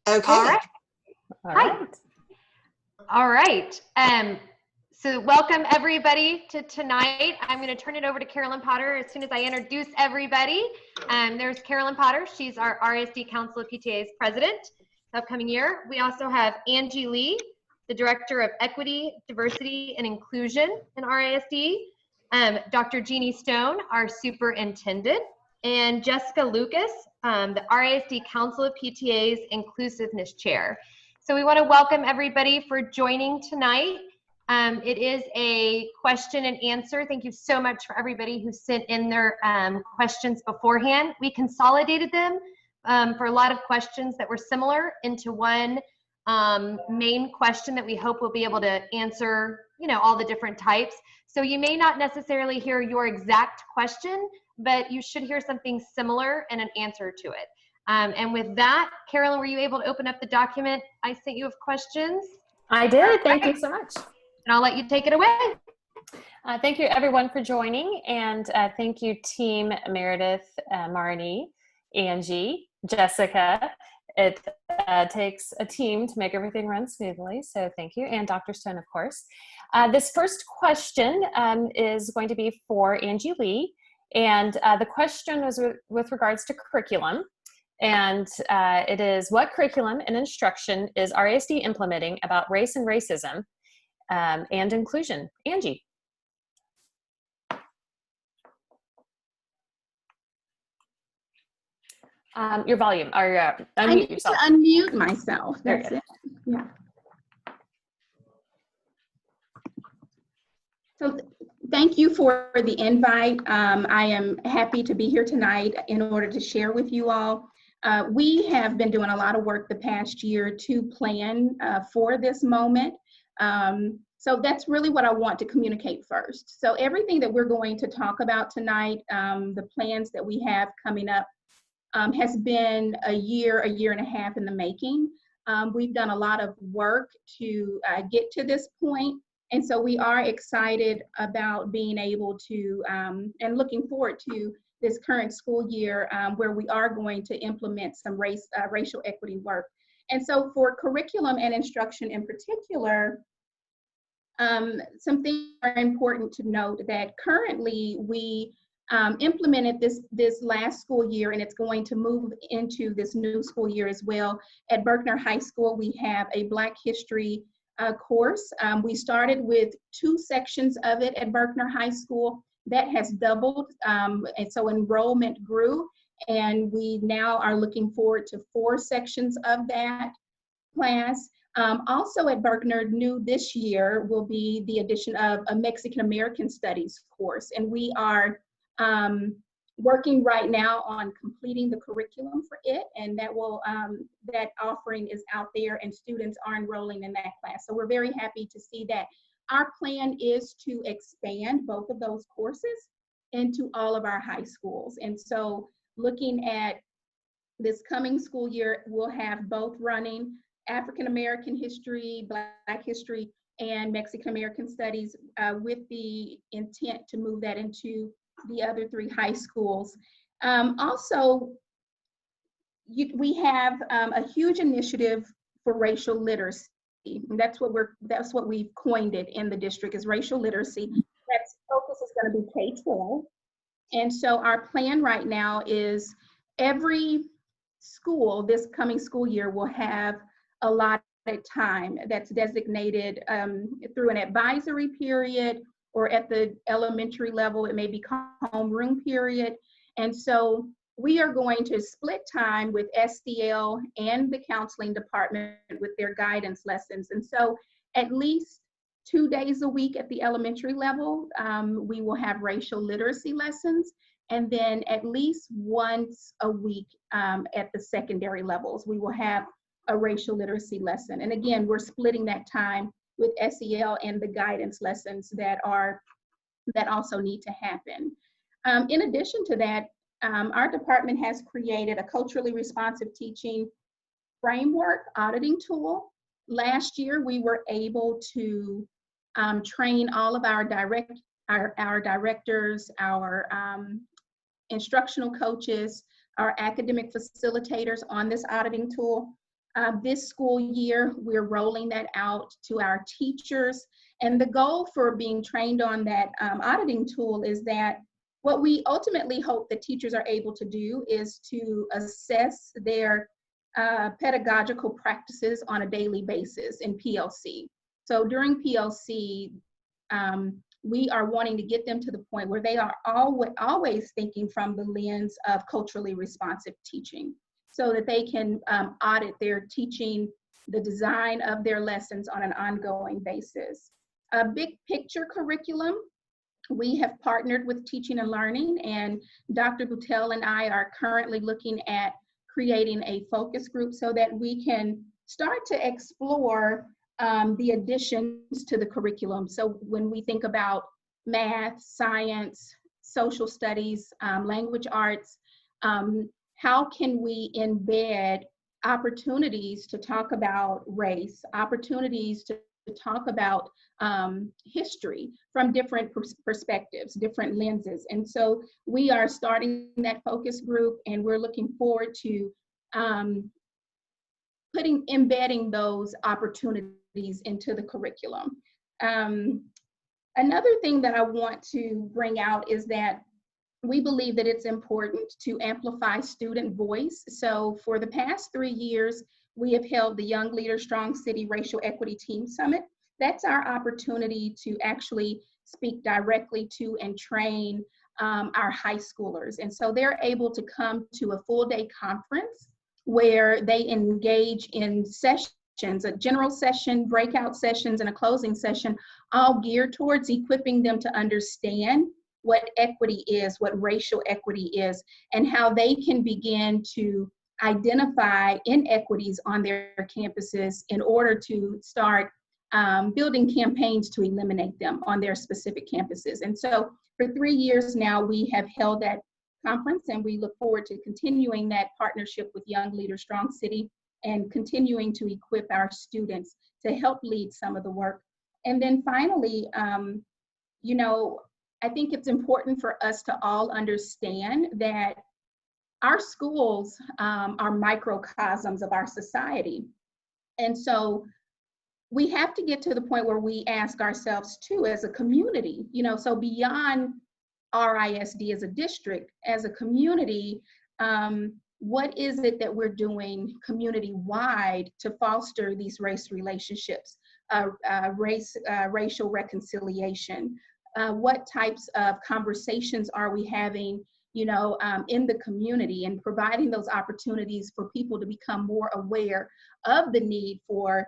Okay. All right. All Hi. right. All right. So welcome everybody to tonight. I'm going to turn it over to Carolyn Potter as soon as I introduce everybody. There's Carolyn Potter. She's our RSD Council of PTA's president this upcoming year. We also have Angie Lee, the Director of Equity, Diversity, and Inclusion in RISD. Dr. Jeannie Stone, our superintendent, and Jessica Lucas, the RISD Council of PTA's Inclusiveness Chair. So we want to welcome everybody for joining tonight. It is a question and answer. Thank you so much for everybody who sent in their questions beforehand. We consolidated them for a lot of questions that were similar into one main question that we hope will be able to answer, all the different types. So you may not necessarily hear your exact question, but you should hear something similar and an answer to it. And with that, Carolyn, were you able to open up the document I sent you of questions? I did. Thank you so much. And I'll let you take it away. Thank you, everyone, for joining. And thank you, Team Meredith, Marnie, Angie, Jessica. It takes a team to make everything run smoothly. So thank you. And Dr. Stone, of course. This first question is going to be for Angie Lee. And the question was with regards to curriculum. And it is, what curriculum and instruction is RISD implementing about race and racism and inclusion? Angie. Your volume, or unmute yourself. I need to unmute myself. That's it. Yeah. So thank you for the invite. I am happy to be here tonight in order to share with you all. We have been doing a lot of work the past year to plan for this moment. So that's really what I want to communicate first. So everything that we're going to talk about tonight, the plans that we have coming up, has been a year and a half in the making. We've done a lot of work to get to this point. And so we are excited about being able to, and looking forward to this current school year where we are going to implement some racial equity work. And so for curriculum and instruction in particular, some things are important to note that currently we implemented this last school year, and it's going to move into this new school year as well. At Berkner High School, we have a Black History course. We started with 2 sections of it at Berkner High School. That has doubled, and so enrollment grew, and we now are looking forward to 4 sections of that class. Also at Berkner, new this year will be the addition of a Mexican American Studies course, and we are working right now on completing the curriculum for it, and that will that offering is out there, and students are enrolling in that class. So we're very happy to see that. Our plan is to expand both of those courses into all of our high schools, and so looking at this coming school year, we'll have both running African American history, Black history, and Mexican American studies with the intent to move that into the other 3 high schools. Also, we have a huge initiative for racial literacy. And that's what we've coined it in the district, is racial literacy. That focus is going to be K-12. And so our plan right now is every school this coming school year will have a lot of time that's designated through an advisory period, or at the elementary level, it may be homeroom period. And so we are going to split time with SDL and the counseling department with their guidance lessons. And so at least 2 days a week at the elementary level, we will have racial literacy lessons. And then at least once a week at the secondary levels, we will have a racial literacy lesson. And again, we're splitting that time with SEL and the guidance lessons that also need to happen. In addition to that, our department has created a culturally responsive teaching framework auditing tool. Last year, we were able to train all of our directors, our instructional coaches, our academic facilitators on this auditing tool. This school year, we're rolling that out to our teachers. And the goal for being trained on that auditing tool is that what we ultimately hope that teachers are able to do is to assess their pedagogical practices on a daily basis in PLC. So during PLC, we are wanting to get them to the point where they are always thinking from the lens of culturally responsive teaching, so that they can audit their teaching, the design of their lessons on an ongoing basis. A big picture curriculum, we have partnered with Teaching and Learning, and Dr. Boutel and I are currently looking at creating a focus group so that we can start to explore the additions to the curriculum. So when we think about math, science, social studies, language arts, how can we embed opportunities to talk about race, opportunities to talk about history from different perspectives, different lenses. And so we are starting that focus group, and we're looking forward to embedding those opportunities into the curriculum. Another thing that I want to bring out is that we believe that it's important to amplify student voice. So for the past 3 years, we have held the Young Leaders Strong City Racial Equity Team Summit. That's our opportunity to actually speak directly to and train our high schoolers. And so they're able to come to a full day conference where they engage in sessions, a general session, breakout sessions, and a closing session, all geared towards equipping them to understand what equity is, what racial equity is, and how they can begin to identify inequities on their campuses in order to start building campaigns to eliminate them on their specific campuses. And so for 3 years now, we have held that conference, and we look forward to continuing that partnership with Young Leaders Strong City and continuing to equip our students to help lead some of the work. And then finally, you know, I think it's important for us to all understand that our schools are microcosms of our society. And so we have to get to the point where we ask ourselves too, as a community, you know, so beyond RISD as a district, as a community, what is it that we're doing community-wide to foster these race relationships, racial reconciliation? What types of conversations are we having, you know, in the community, and providing those opportunities for people to become more aware of the need for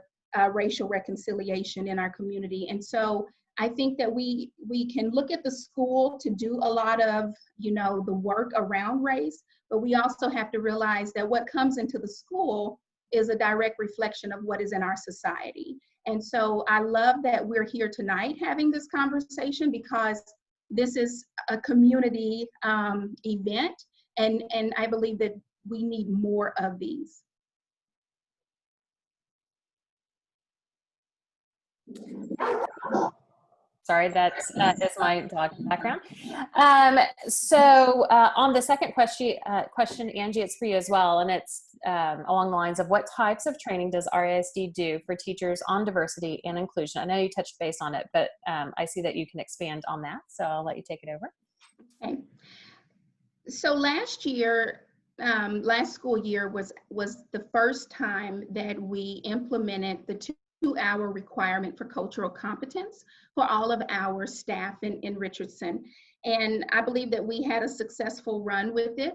racial reconciliation in our community? And so I think that we can look at the school to do a lot of, you know, the work around race, but we also have to realize that what comes into the school is a direct reflection of what is in our society. And so I love that we're here tonight having this conversation, because this is a community event, and I believe that we need more of these. Sorry, that is my dog in the background. So on the second question, Angie, it's for you as well, and it's along the lines of what types of training does RISD do for teachers on diversity and inclusion? I know you touched base on it, but I see that you can expand on that, so I'll let you take it over. Okay. So last year, last school year was the first time that we implemented the two-hour requirement for cultural competence for all of our staff in Richardson. And I believe that we had a successful run with it.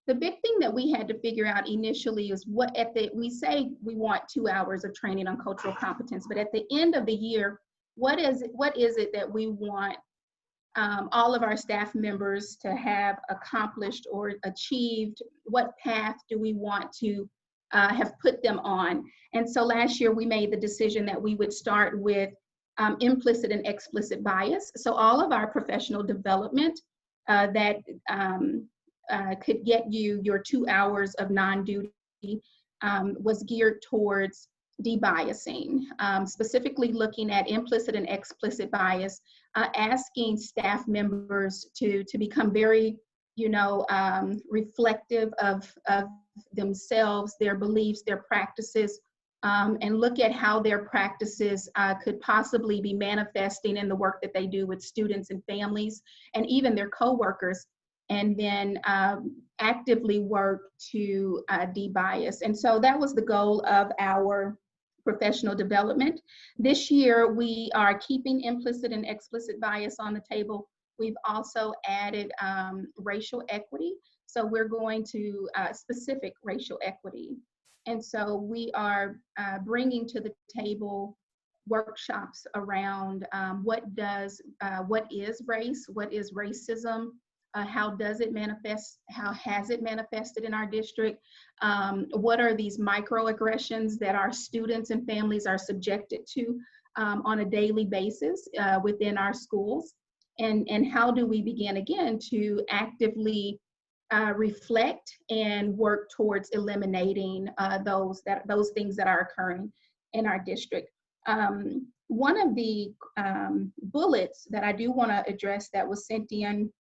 The big thing that we had to figure out initially is we say we want 2 hours of training on cultural competence, but at the end of the year, what is it that we want all of our staff members to have accomplished or achieved? What path do we want to have put them on? And so last year we made the decision that we would start with implicit and explicit bias. So all of our professional development that could get you your 2 hours of non-duty was geared towards debiasing, specifically looking at implicit and explicit bias, asking staff members to become very, reflective of themselves, their beliefs, their practices, and look at how their practices could possibly be manifesting in the work that they do with students and families and even their coworkers, and then actively work to de-bias. And so that was the goal of our professional development. This year, we are keeping implicit and explicit bias on the table. We've also added racial equity. So we're going to specific racial equity. And so we are bringing to the table workshops around what is race, what is racism, how does it manifest, how has it manifested in our district, what are these microaggressions that our students and families are subjected to on a daily basis within our schools, and how do we begin again to actively reflect and work towards eliminating those things that are occurring in our district. One of the bullets that I do want to address that was sent in,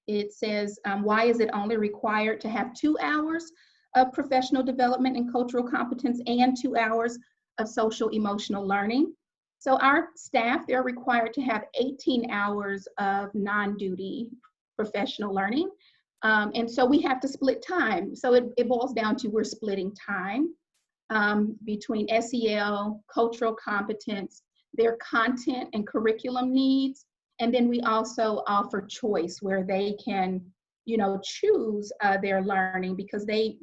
it says, why is it only required to have 2 hours of professional development and cultural competence and 2 hours of social emotional learning? So our staff, they're required to have 18 hours of non-duty professional learning. And so we have to split time. So it boils down to we're splitting time between SEL, cultural competence, their content and curriculum needs. And then we also offer choice where they can, choose their learning, because they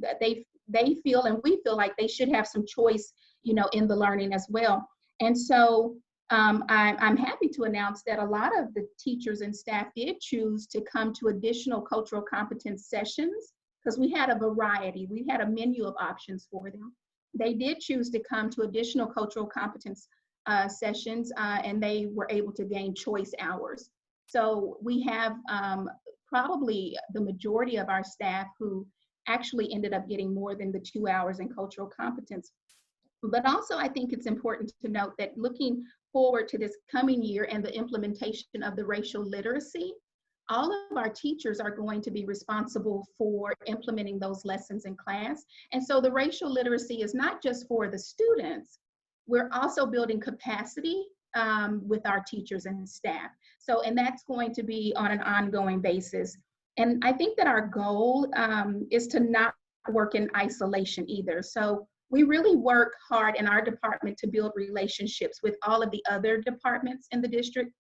feel, and we feel like they should have some choice, in the learning as well. And so I'm happy to announce that a lot of the teachers and staff did choose to come to additional cultural competence sessions, because we had a variety. We had a menu of options for them. They did choose to come to additional cultural competence sessions, and they were able to gain choice hours. So we have probably the majority of our staff who actually ended up getting more than the 2 hours in cultural competence. But also, I think it's important to note that looking forward to this coming year and the implementation of the racial literacy, all of our teachers are going to be responsible for implementing those lessons in class. And so the racial literacy is not just for the students, we're also building capacity with our teachers and staff. So, and that's going to be on an ongoing basis. And I think that our goal is to not work in isolation either. So we really work hard in our department to build relationships with all of the other departments in the district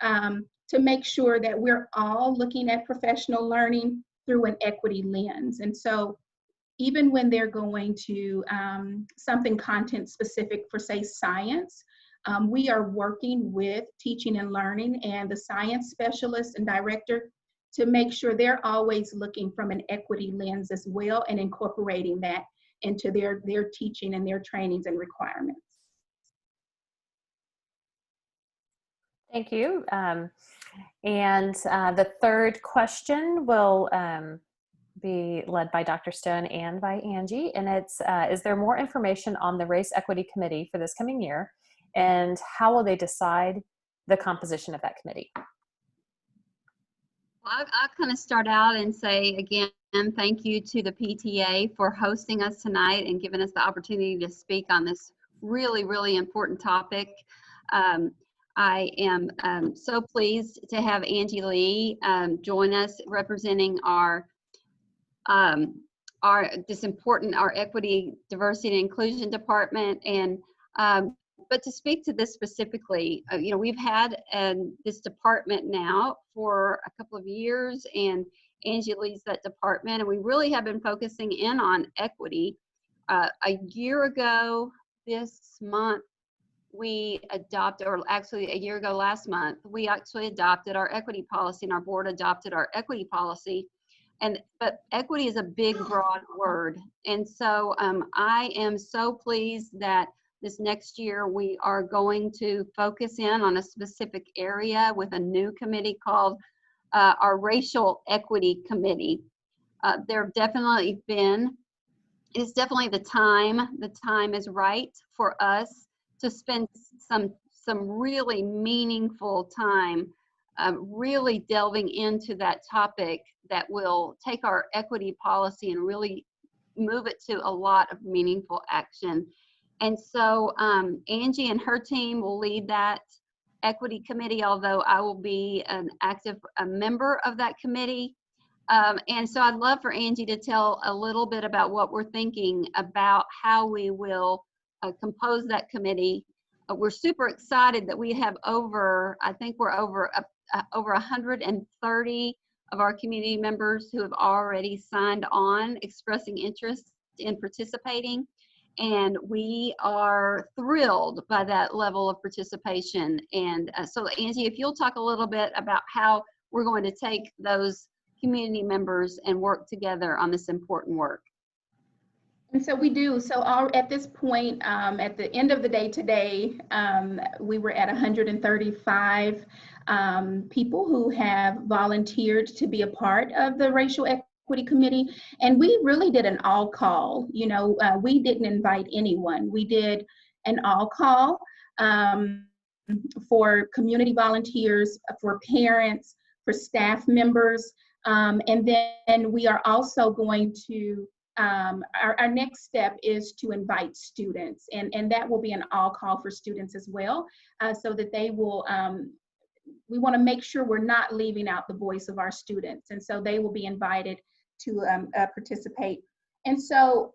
to make sure that we're all looking at professional learning through an equity lens. And so even when they're going to something content specific for, say, science, we are working with teaching and learning and the science specialist and director to make sure they're always looking from an equity lens as well and incorporating that into their teaching and their trainings and requirements. Thank you. And the third question will be led by Dr. Stone and by Angie, and it's, is there more information on the Race Equity Committee for this coming year, and how will they decide the composition of that committee? Well, I'll kind of start out and say again, thank you to the PTA for hosting us tonight and giving us the opportunity to speak on this really, really important topic. I am so pleased to have Angie Lee join us representing our equity, diversity, and inclusion department. And but to speak to this specifically, we've had this department now for a couple of years, and Angie leads that department, and we really have been focusing in on equity. A year ago this month, we adopted, or actually a year ago last month, we actually adopted our equity policy, and our board adopted our equity policy. But equity is a big, broad word. And so I am so pleased that this next year we are going to focus in on a specific area with a new committee called our Racial Equity Committee. There have definitely been, it's definitely the time is right for us to spend some really meaningful time really delving into that topic that will take our equity policy and really move it to a lot of meaningful action. And so Angie and her team will lead that equity committee, although I will be an active member of that committee. And so I'd love for Angie to tell a little bit about what we're thinking about how we will compose that committee. We're super excited that we have I think we're over 130 of our community members who have already signed on expressing interest in participating. And we are thrilled by that level of participation. And so Angie, if you'll talk a little bit about how we're going to take those community members and work together on this important work. And so we do. So at this point, at the end of the day today, we were at 135 people who have volunteered to be a part of the Racial Equity Committee. And we really did an all call. You know, we didn't invite anyone. We did an all call for community volunteers, for parents, for staff members. And then we are also going to, our next step is to invite students, and that will be an all call for students as well, so that they will, we want to make sure we're not leaving out the voice of our students, and so they will be invited to participate. And so,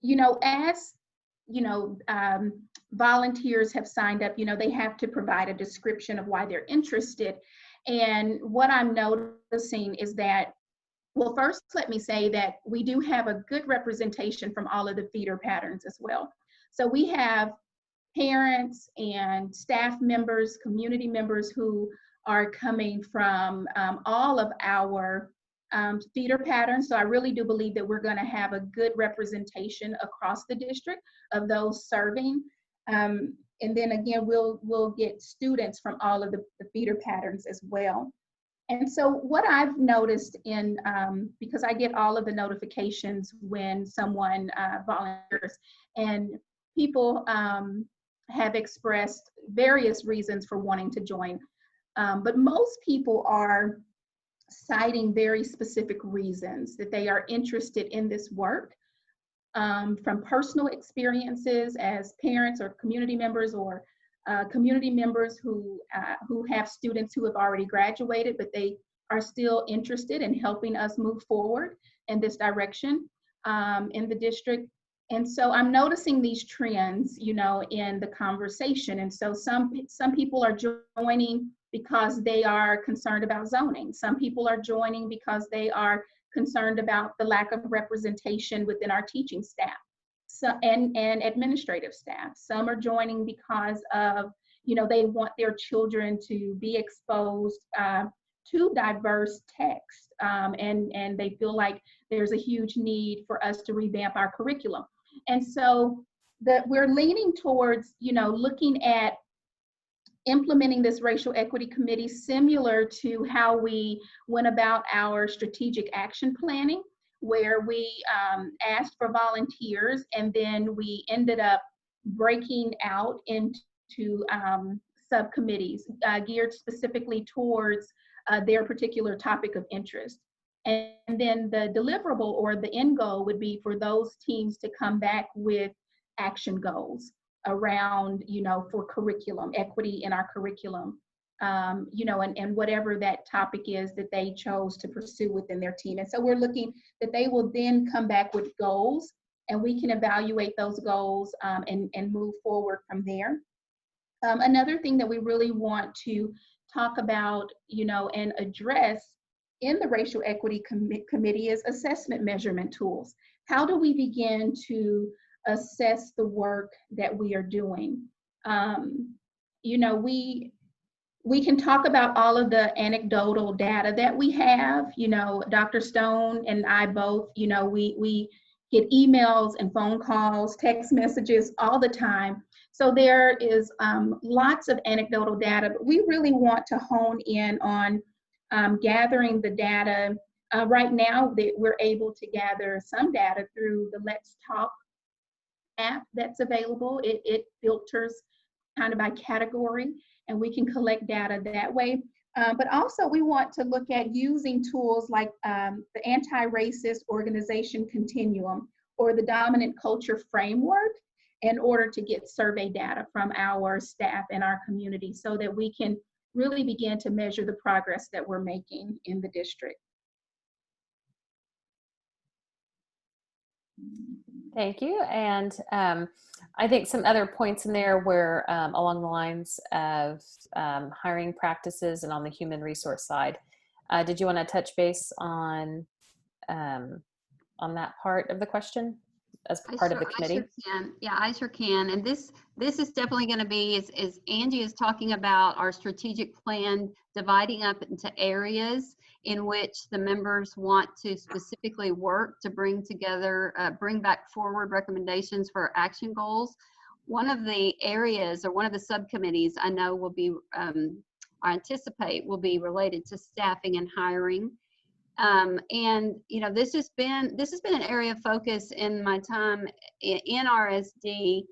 you know, as, you know, volunteers have signed up, you know, they have to provide a description of why they're interested. And what I'm noticing is that, well, first, let me say that we do have a good representation from all of the feeder patterns as well. So we have parents and staff members, community members who are coming from all of our feeder patterns. So I really do believe that we're going to have a good representation across the district of those serving. And then again, we'll get students from all of the feeder patterns as well. And so what I've noticed in, because I get all of the notifications when someone volunteers, and people have expressed various reasons for wanting to join, but most people are citing very specific reasons that they are interested in this work, from personal experiences as parents or community members, or community members who have students who have already graduated, but they are still interested in helping us move forward in this direction in the district. And so I'm noticing these trends, you know, in the conversation. And so some people are joining because they are concerned about zoning. Some people are joining because they are concerned about the lack of representation within our teaching staff. So, and administrative staff. Some are joining because of, you know, they want their children to be exposed to diverse text, and they feel like there's a huge need for us to revamp our curriculum. And so we're leaning towards, you know, looking at implementing this Racial Equity Committee similar to how we went about our strategic action planning, where we asked for volunteers, and then we ended up breaking out into subcommittees geared specifically towards their particular topic of interest. And then the deliverable, or the end goal, would be for those teams to come back with action goals around, you know, for curriculum, equity in our curriculum, you know, and whatever that topic is that they chose to pursue within their team. And so we're looking that they will then come back with goals, and we can evaluate those goals and move forward from there. Another thing that we really want to talk about, you know, and address in the Racial Equity Committee is assessment measurement tools. How do we begin to assess the work that we are doing? You know, we can talk about all of the anecdotal data that we have. You know, Dr. Stone and I both, you know, we get emails and phone calls, text messages all the time. So there is lots of anecdotal data, but we really want to hone in on gathering the data. Right now, we're able to gather some data through the Let's Talk app that's available. It filters kind of by category, and we can collect data that way. But also we want to look at using tools like the anti-racist organization continuum or the dominant culture framework in order to get survey data from our staff and our community so that we can really begin to measure the progress that we're making in the district. Thank you. And I think some other points in there were along the lines of hiring practices and on the human resource side. Did you want to touch base on that part of the question as part of the committee? I sure can. Yeah, I sure can. And this is definitely going to be, as Angie is talking about, our strategic plan dividing up into areas in which the members want to specifically work to bring together, bring back forward recommendations for action goals. One of the areas or one of the subcommittees I know will be, I anticipate will be related to staffing and hiring. And you know, this has been an area of focus in my time in RSD,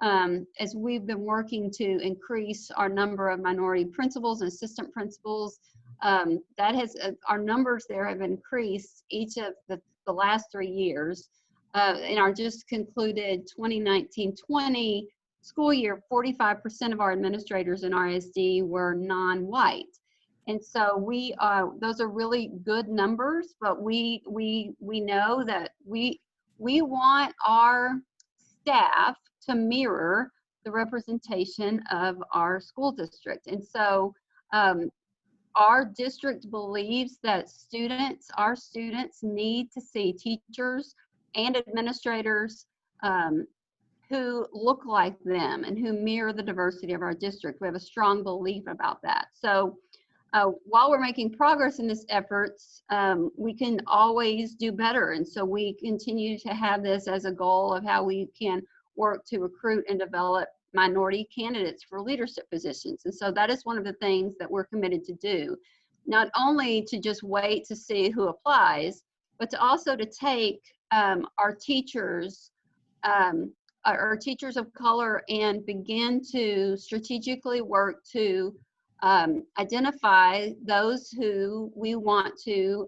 as we've been working to increase our number of minority principals and assistant principals. That has our numbers there have increased each of the last 3 years. In our just concluded 2019-20 school year, 45% of our administrators in RSD were non-white. And so those are really good numbers, but we know that we want our staff to mirror the representation of our school district. And so our district believes that our students need to see teachers and administrators who look like them and who mirror the diversity of our district. We have a strong belief about that. So while we're making progress in this efforts, we can always do better. And so we continue to have this as a goal of how we can work to recruit and develop minority candidates for leadership positions. And so that is one of the things that we're committed to do. Not only to just wait to see who applies, but to also to take our teachers of color and begin to strategically work to identify those who we want to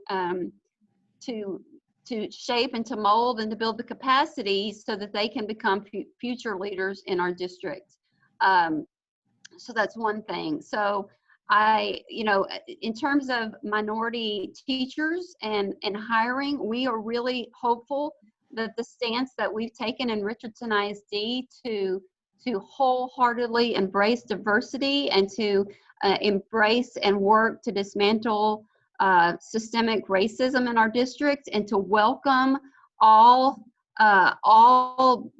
shape and to mold and to build the capacity so that they can become future leaders in our district. So that's one thing. So in terms of minority teachers and hiring, we are really hopeful that the stance that we've taken in Richardson ISD to wholeheartedly embrace diversity and to embrace and work to dismantle systemic racism in our district and to welcome all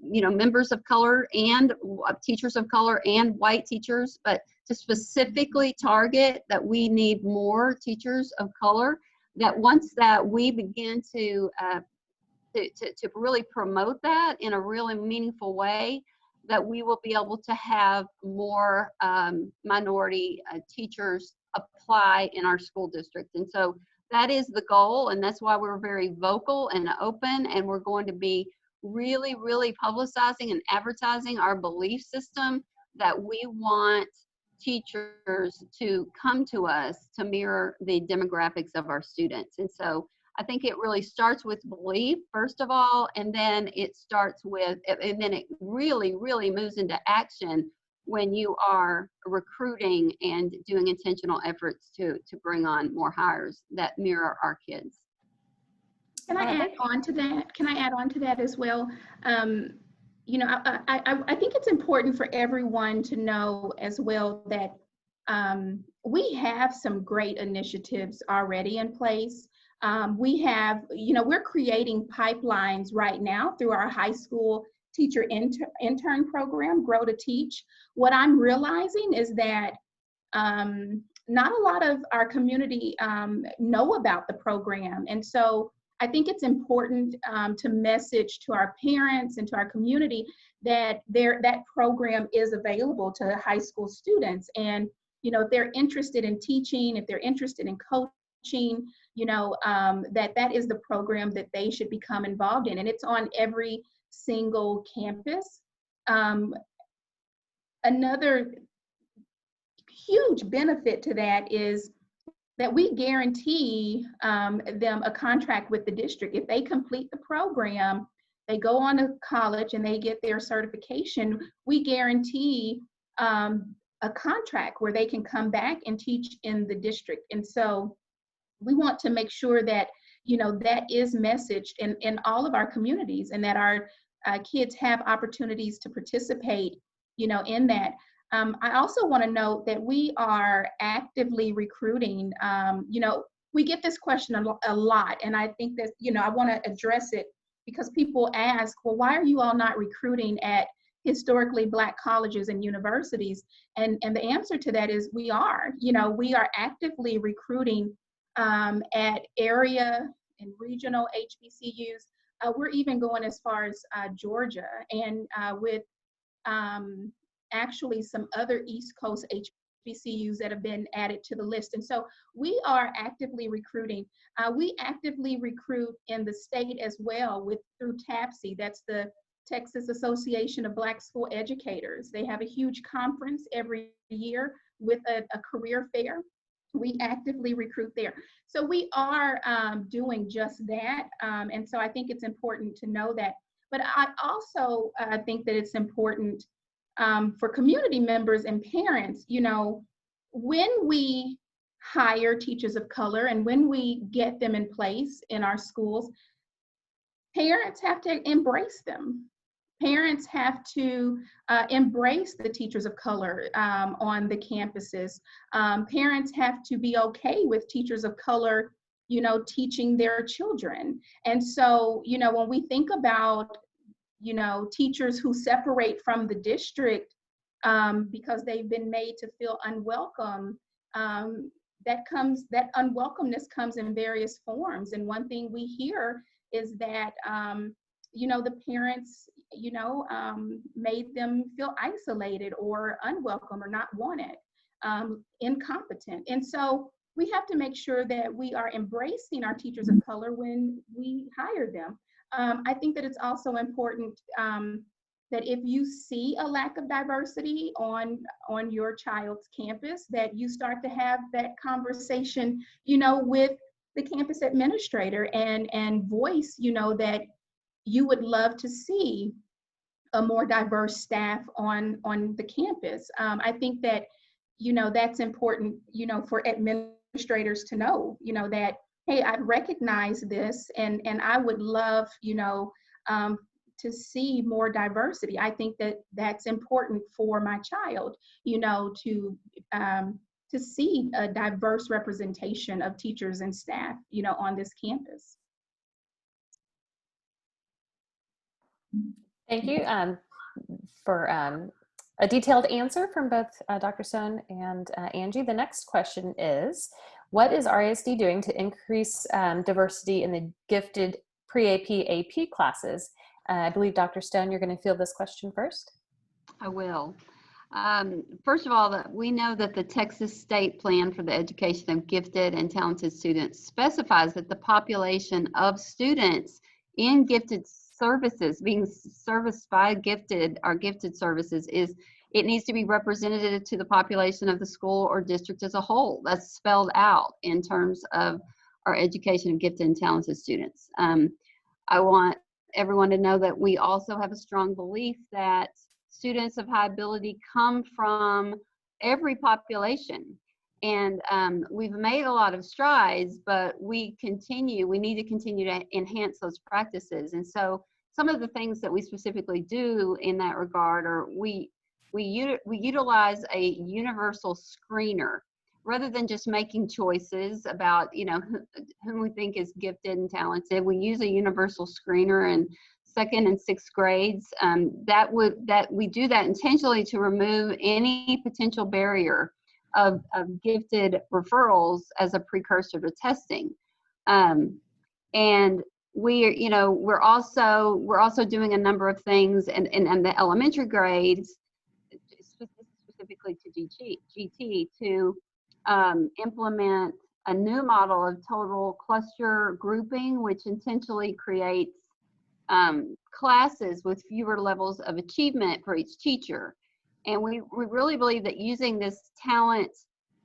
members of color and teachers of color and white teachers, but to specifically target that we need more teachers of color, that once that we begin to really promote that in a really meaningful way, that we will be able to have more minority teachers apply in our school district. And so that is the goal, and that's why we're very vocal and open, and we're going to be really, really publicizing and advertising our belief system that we want teachers to come to us to mirror the demographics of our students. And so I think it really starts with belief, first of all, and then it really, really moves into action when you are recruiting and doing intentional efforts to bring on more hires that mirror our kids. Can I add on to that? Can I add on to that as well? I think it's important for everyone to know as well that we have some great initiatives already in place. We're creating pipelines right now through our high school teacher intern program, Grow to Teach. What I'm realizing is that not a lot of our community know about the program. And so I think it's important to message to our parents and to our community that that program is available to high school students. And, if they're interested in teaching, if they're interested in coaching, that is the program that they should become involved in. And it's on every single campus. Another huge benefit to that is that we guarantee them a contract with the district. If they complete the program, they go on to college and they get their certification, we guarantee a contract where they can come back and teach in the district. And so we want to make sure that, you know, that is messaged in all of our communities, and that our kids have opportunities to participate, you know, in that. I also want to note that we are actively recruiting. You know, we get this question a lot, and I think that, you know, I want to address it because people ask, well, why are you all not recruiting at historically Black colleges and universities? And the answer to that is we are. You know, we are actively recruiting at area and regional HBCUs. We're even going as far as Georgia, and with actually some other East Coast HBCUs that have been added to the list. And so we are actively recruiting. We actively recruit in the state as well through TAPSE. That's the Texas Association of Black School Educators. They have a huge conference every year with a career fair. We actively recruit there. So we are doing just that. And so I think it's important to know that. But I also think that it's important for community members and parents, you know, when we hire teachers of color and when we get them in place in our schools, parents have to embrace them. Parents have to embrace the teachers of color on the campuses. Parents have to be okay with teachers of color, you know, teaching their children. And so, you know, when we think about, you know, teachers who separate from the district because they've been made to feel unwelcome, that unwelcomeness comes in various forms. And one thing we hear is that, you know, the parents, you know, made them feel isolated or unwelcome or not wanted, incompetent. And so we have to make sure that we are embracing our teachers of color when we hire them. I think that it's also important that if you see a lack of diversity on your child's campus, that you start to have that conversation, you know, with the campus administrator and voice, you know, that you would love to see a more diverse staff on the campus. I think that, you know, that's important, you know, for administrators to know, you know, that, hey, I recognize this and I would love, you know, to see more diversity. I think that that's important for my child, you know, to see a diverse representation of teachers and staff, you know, on this campus. Thank you for a detailed answer from both Dr. Stone and Angie. The next question is, what is RASD doing to increase diversity in the gifted pre-AP, AP classes? I believe, Dr. Stone, you're going to field this question first. I will. First of all, we know that the Texas State Plan for the Education of Gifted and Talented Students specifies that the population of students in gifted services being serviced by gifted or gifted services it needs to be representative to the population of the school or district as a whole. That's spelled out in terms of our education of gifted and talented students. I want everyone to know that we also have a strong belief that students of high ability come from every population. And we've made a lot of strides, but we need to continue to enhance those practices. And so some of the things that we specifically do in that regard are we utilize a universal screener rather than just making choices about, you know, whom we think is gifted and talented. We use a universal screener in 2nd and 6th grades. We do that intentionally to remove any potential barrier of gifted referrals as a precursor to testing. And we're also doing a number of things in the elementary grades, specifically to GT, to implement a new model of total cluster grouping, which intentionally creates classes with fewer levels of achievement for each teacher. And we really believe that using this talent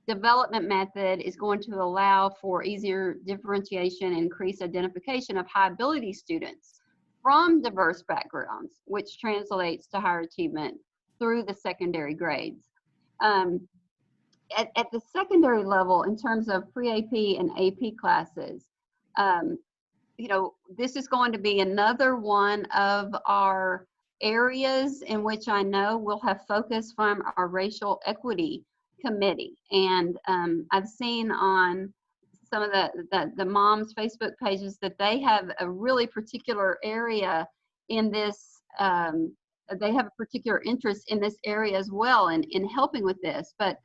development method is going to allow for easier differentiation and increased identification of high ability students from diverse backgrounds, which translates to higher achievement through the secondary grades. At the secondary level, in terms of pre-AP and AP classes, this is going to be another one of our areas in which I know we'll have focus from our racial equity committee. And I've seen on some of the moms' Facebook pages that they have a really particular area in this, they have a particular interest in this area as well in helping with this. But,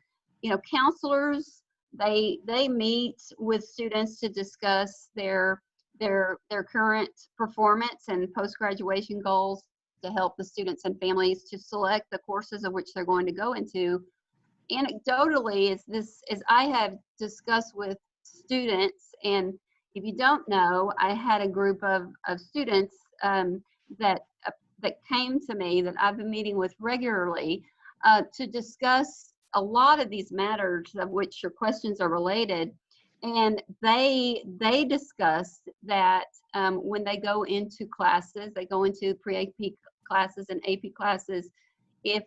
counselors, they meet with students to discuss their current performance and post-graduation goals to help the students and families to select the courses of which they're going to go into. Anecdotally, as I have discussed with students, and if you don't know, I had a group of students that came to me that I've been meeting with regularly to discuss a lot of these matters of which your questions are related. And they discussed that when they go into classes, they go into pre-AP classes and AP classes, if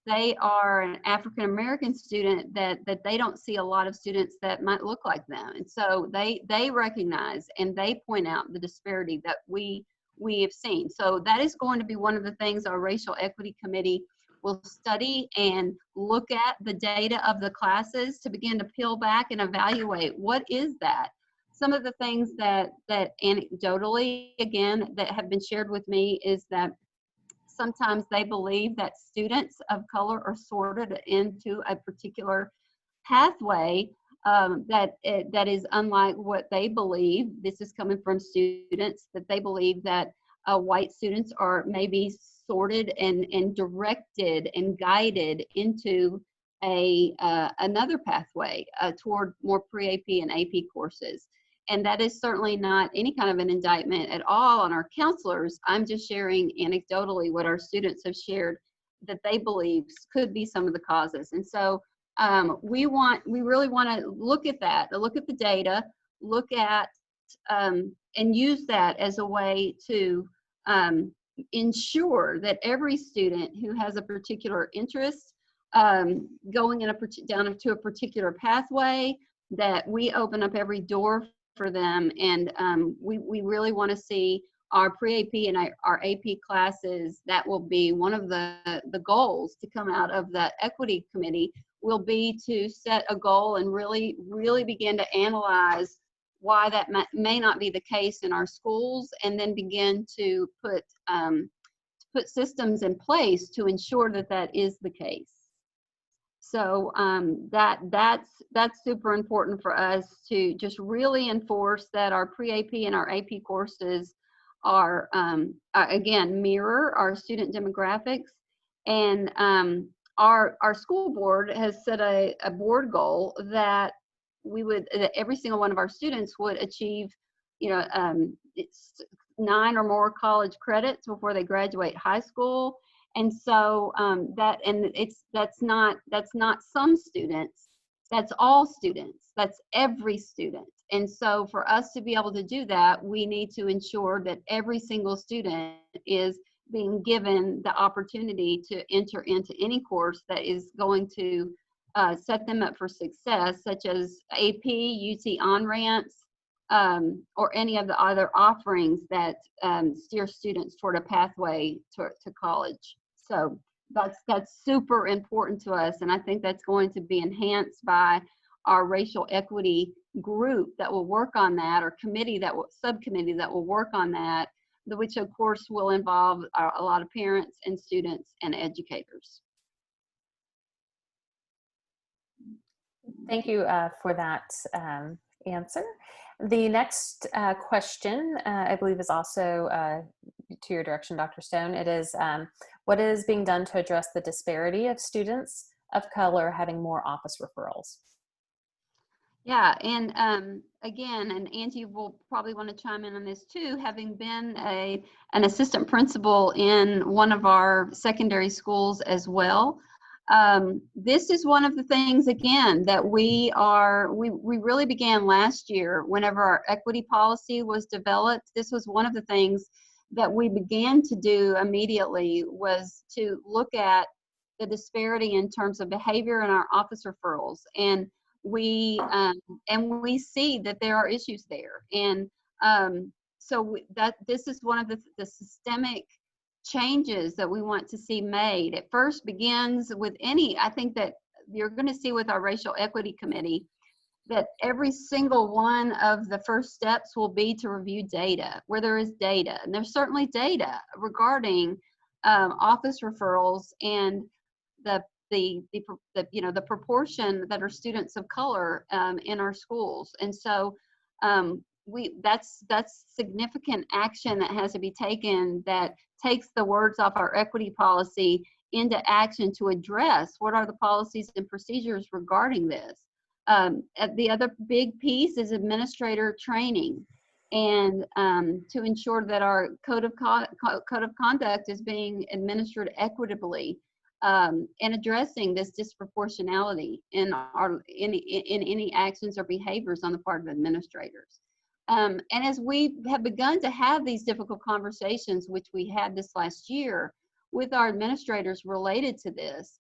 they are an African American student, that they don't see a lot of students that might look like them. And so they recognize and they point out the disparity that we have seen. So that is going to be one of the things our Racial Equity Committee will study and look at the data of the classes to begin to peel back and evaluate what is that. Some of the things that anecdotally, again, that have been shared with me is that sometimes they believe that students of color are sorted into a particular pathway that is unlike what they believe. This is coming from students, that they believe that white students are maybe sorted and directed and guided into another pathway toward more pre-AP and AP courses. And that is certainly not any kind of an indictment at all on our counselors. I'm just sharing anecdotally what our students have shared that they believe could be some of the causes. And so we really want to look at that, look at the data, look at and use that as a way to ensure that every student who has a particular interest going down to a particular pathway, that we open up every door for them. And we really want to see our pre-AP and our AP classes, that will be one of the goals to come out of the equity committee, will be to set a goal and really begin to analyze why that may not be the case in our schools, and then begin to put systems in place to ensure that that is the case. So that's super important for us to just really enforce that our pre-AP and our AP courses are again, mirror our student demographics. And our school board has set a board goal that that every single one of our students would achieve, it's 9 or more college credits before they graduate high school. And so that's not some students, that's all students, that's every student. And so for us to be able to do that, we need to ensure that every single student is being given the opportunity to enter into any course that is going to set them up for success, such as AP, UT on-ramps, or any of the other offerings that steer students toward a pathway to college. So that's super important to us, and I think that's going to be enhanced by our racial equity group that will work on that, or subcommittee that will work on that, which of course will involve a lot of parents and students and educators. Thank you for that answer. The next question, I believe, is also to your direction, Dr. Stone. It is, what is being done to address the disparity of students of color having more office referrals? Yeah, and again, and Angie will probably want to chime in on this too, having been an assistant principal in one of our secondary schools as well. This is one of the things, again, that we really began last year whenever our equity policy was developed. This was one of the things that we began to do immediately, was to look at the disparity in terms of behavior in our office referrals. And we see that there are issues there. And this is one of the systemic changes that we want to see made. It first begins with I think that you're going to see with our racial equity committee that every single one of the first steps will be to review data where there is data, and there's certainly data regarding office referrals and the proportion that are students of color in our schools. And so that's significant action that has to be taken, that takes the words off our equity policy into action to address what are the policies and procedures regarding this. The other big piece is administrator training, and to ensure that our code of conduct is being administered equitably, and addressing this disproportionality in any actions or behaviors on the part of administrators. And as we have begun to have these difficult conversations, which we had this last year with our administrators related to this,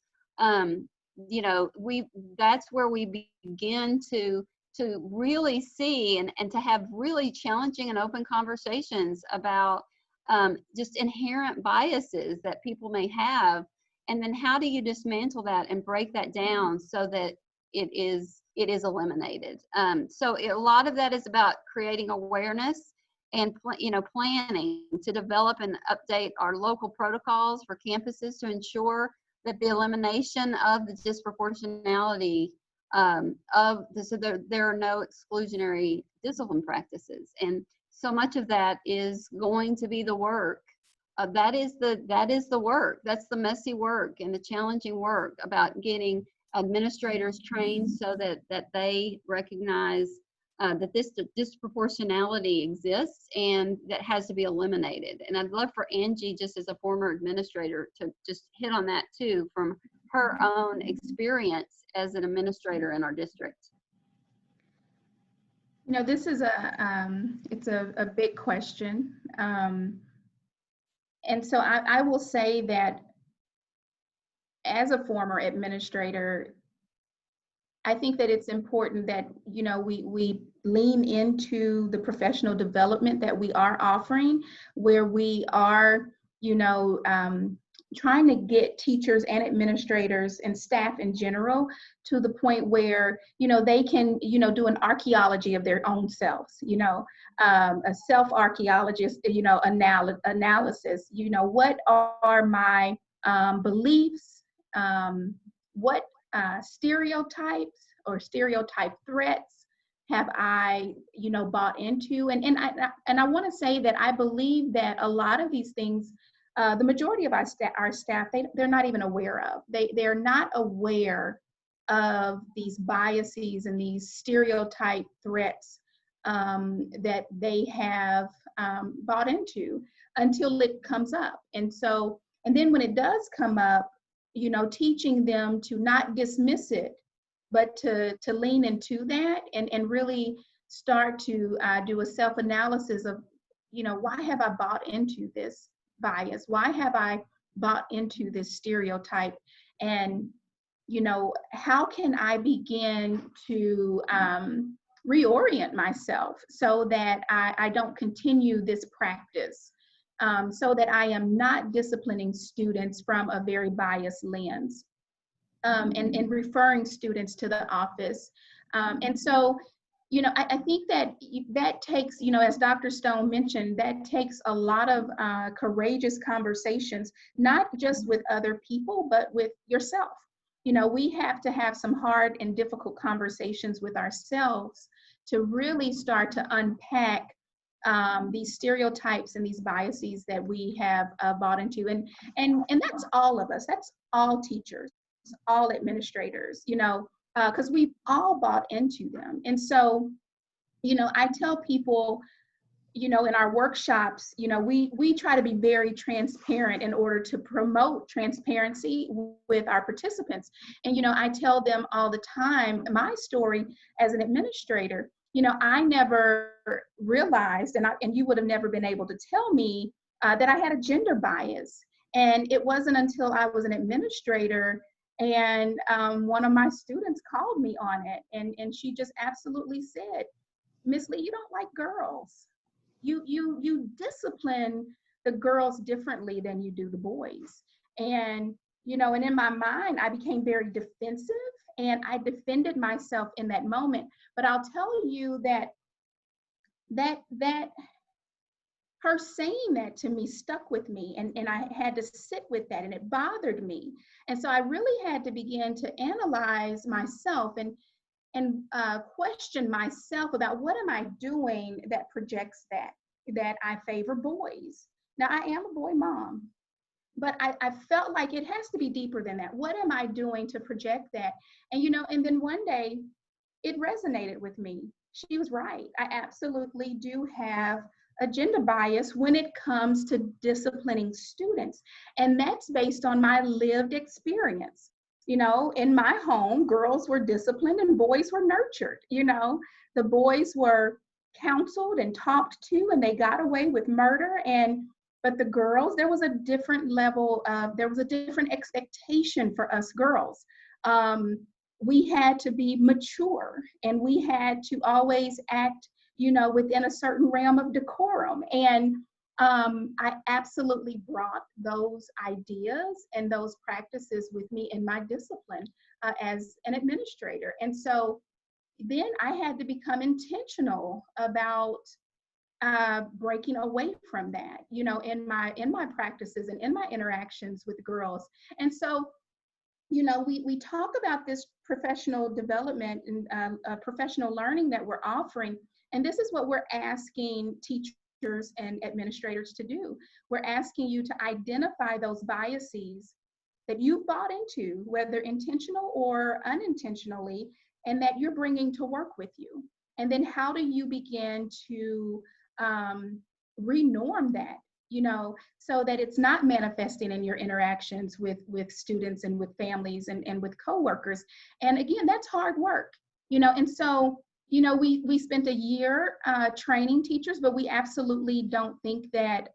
that's where we begin to really see and to have really challenging and open conversations about just inherent biases that people may have, and then how do you dismantle that and break that down so that it is eliminated. So a lot of that is about creating awareness and planning to develop and update our local protocols for campuses to ensure that the elimination of the disproportionality so there are no exclusionary discipline practices. And so much of that is going to be the work. That is the work. That's the messy work and the challenging work about getting administrators trained so that they recognize that this disproportionality exists and that has to be eliminated. And I'd love for Angie, just as a former administrator, to just hit on that too, from her own experience as an administrator in our district. This is it's a big question. And so I will say that as a former administrator, I think that it's important that, we lean into the professional development that we are offering, where we are, trying to get teachers and administrators and staff in general to the point where, they can, do an archaeology of their own selves, a self-archaeologist, analysis, what are my beliefs, what stereotypes or stereotype threats have I, bought into? And I want to say that I believe that a lot of these things, the majority of our staff, they're not even aware of. They're not aware of these biases and these stereotype threats that they have bought into until it comes up. And then when it does come up, teaching them to not dismiss it, but to lean into that and really start to do a self-analysis of, why have I bought into this bias? Why have I bought into this stereotype? And, how can I begin to reorient myself so that I don't continue this practice, so that I am not disciplining students from a very biased lens, and referring students to the office. And so, I think that takes, as Dr. Stone mentioned, that takes a lot of courageous conversations, not just with other people, but with yourself. We have to have some hard and difficult conversations with ourselves to really start to unpack these stereotypes and these biases that we have bought into. And that's all of us. That's all teachers, all administrators, because we've all bought into them. And so, I tell people, you know, in our workshops, you know, we try to be very transparent in order to promote transparency with our participants. And, you know, I tell them all the time, my story as an administrator, you know, I never realized, and you would have never been able to tell me that I had a gender bias. And it wasn't until I was an administrator and one of my students called me on it. And she just absolutely said, Miss Lee, you don't like girls. You discipline the girls differently than you do the boys. And, you know, and in my mind, I became very defensive and I defended myself in that moment. But I'll tell you that her saying that to me stuck with me, and I had to sit with that, and it bothered me. And so I really had to begin to analyze myself and question myself about what am I doing that projects that I favor boys. Now, I am a boy mom, but I felt like it has to be deeper than that. What am I doing to project that? And, you know, and then one day it resonated with me. She was right. I absolutely do have a gender bias when it comes to disciplining students. And that's based on my lived experience. You know, in my home, girls were disciplined and boys were nurtured. You know, the boys were counseled and talked to, and they got away with murder. But the girls, there was a different level of, there was a different expectation for us girls. We had to be mature, and we had to always act, you know, within a certain realm of decorum. And I absolutely brought those ideas and those practices with me in my discipline as an administrator. And so then I had to become intentional about breaking away from that, you know, in my practices and in my interactions with girls. And so, you know, we talk about this professional development and professional learning that we're offering. And this is what we're asking teachers and administrators to do. We're asking you to identify those biases that you've bought into, whether intentional or unintentionally, and that you're bringing to work with you. And then how do you begin to renorm that, you know, so that it's not manifesting in your interactions with students and with families and with coworkers. And again, that's hard work, you know. And so, you know, we spent a year training teachers, but we absolutely don't think that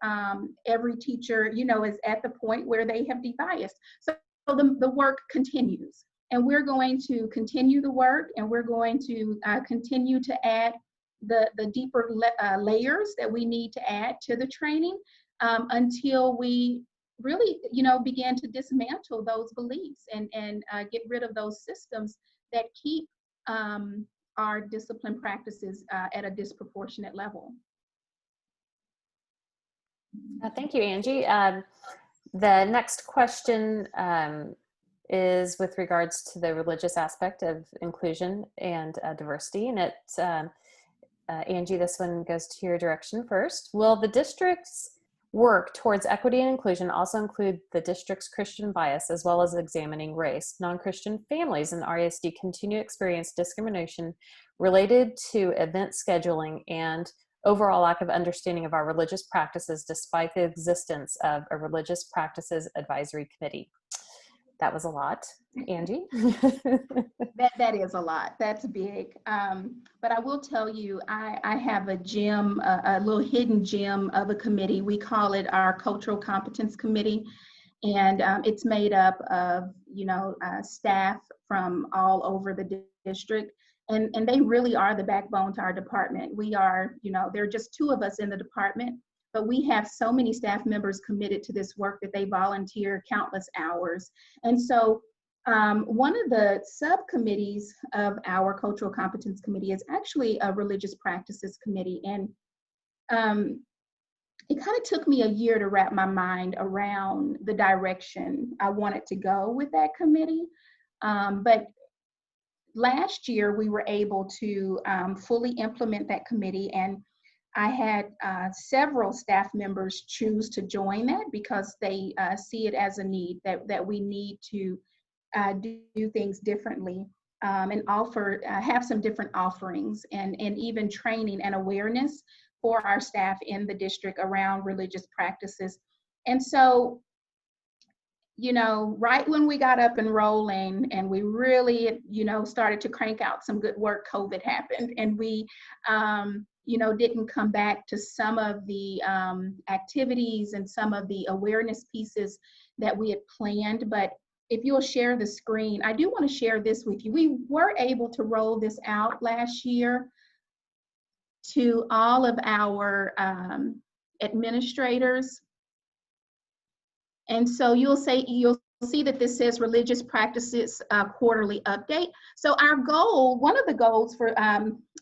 every teacher, you know, is at the point where they have de-biased. So the work continues, and we're going to continue the work, and we're going to continue to add the deeper layers that we need to add to the training until we really, you know, begin to dismantle those beliefs and get rid of those systems that keep our discipline practices at a disproportionate level. Thank you, Angie. The next question is with regards to the religious aspect of inclusion and diversity. And it's, Angie, this one goes to your direction first. Will the district's work towards equity and inclusion also include the district's Christian bias, as well as examining race? Non-Christian families in RASD continue to experience discrimination related to event scheduling and overall lack of understanding of our religious practices, despite the existence of a religious practices advisory committee. That was a lot, Angie. That is a lot. That's big. But I will tell you, I have a gem, a little hidden gem of a committee. We call it our Cultural Competence Committee. And it's made up of, you know, staff from all over the district. And they really are the backbone to our department. We are, you know, there are just 2 of us in the department, but we have so many staff members committed to this work that they volunteer countless hours. And so one of the subcommittees of our Cultural Competence Committee is actually a Religious Practices Committee. And it kind of took me a year to wrap my mind around the direction I wanted to go with that committee. But last year, we were able to fully implement that committee, and I had several staff members choose to join that because they see it as a need, that we need to do things differently and offer, have some different offerings and even training and awareness for our staff in the district around religious practices. And so, you know, right when we got up and rolling and we really, you know, started to crank out some good work, COVID happened, and we, you know, didn't come back to some of the activities and some of the awareness pieces that we had planned. But if you'll share the screen, I do want to share this with you. We were able to roll this out last year to all of our administrators. And so you'll see that this says religious practices quarterly update. So our goal, one of the goals for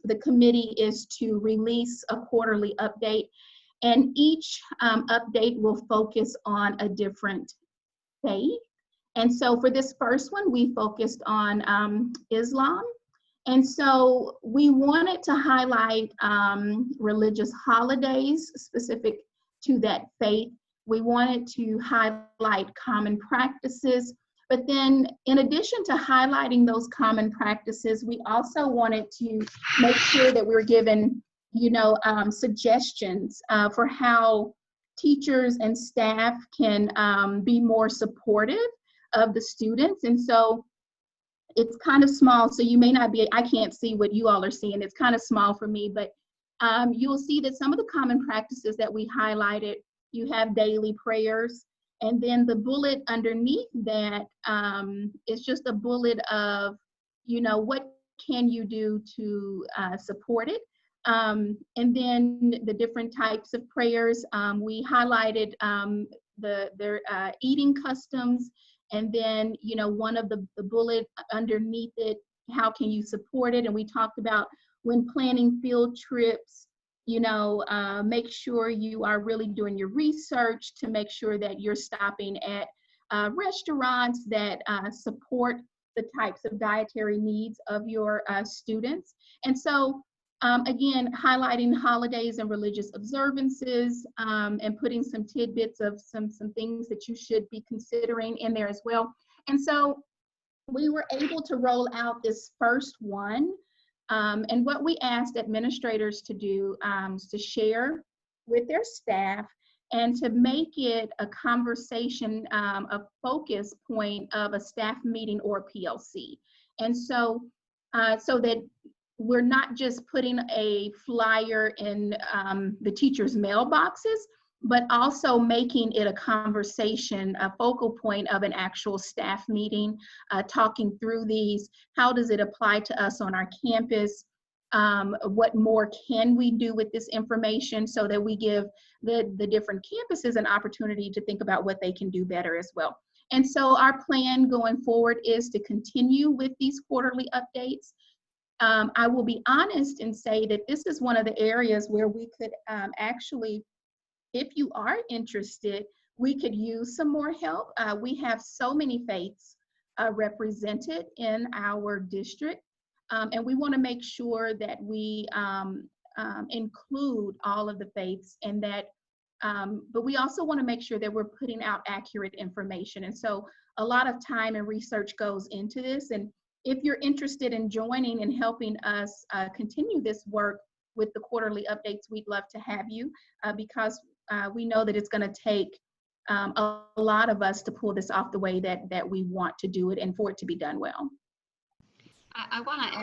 the committee is to release a quarterly update, and each update will focus on a different faith. And so for this first one, we focused on Islam. And so we wanted to highlight religious holidays specific to that faith. We wanted to highlight common practices, but then in addition to highlighting those common practices, we also wanted to make sure that we were given, you know, suggestions for how teachers and staff can be more supportive of the students. And so it's kind of small, so you may not be, I can't see what you all are seeing. It's kind of small for me, but you'll see that some of the common practices that we highlighted, you have daily prayers, and then the bullet underneath that is just a bullet of, you know, what can you do to support it? And then the different types of prayers, we highlighted their eating customs, and then, you know, one of the bullet underneath it, how can you support it? And we talked about when planning field trips, you know, make sure you are really doing your research to make sure that you're stopping at restaurants that support the types of dietary needs of your students. And so, again, highlighting holidays and religious observances, and putting some tidbits of some things that you should be considering in there as well. And so we were able to roll out this first one. And what we asked administrators to do is to share with their staff and to make it a conversation, a focus point of a staff meeting or PLC. And so, so that we're not just putting a flyer in the teachers' mailboxes, but also making it a conversation, a focal point of an actual staff meeting, talking through these. How does it apply to us on our campus? What more can we do with this information so that we give the different campuses an opportunity to think about what they can do better as well. And so our plan going forward is to continue with these quarterly updates. I will be honest and say that this is one of the areas where we could actually, if you are interested, we could use some more help. We have so many faiths represented in our district, and we want to make sure that we include all of the faiths, and that, but we also want to make sure that we're putting out accurate information. And so a lot of time and research goes into this. And if you're interested in joining and helping us continue this work with the quarterly updates, we'd love to have you because we know that it's going to take a lot of us to pull this off the way that we want to do it and for it to be done well. I want to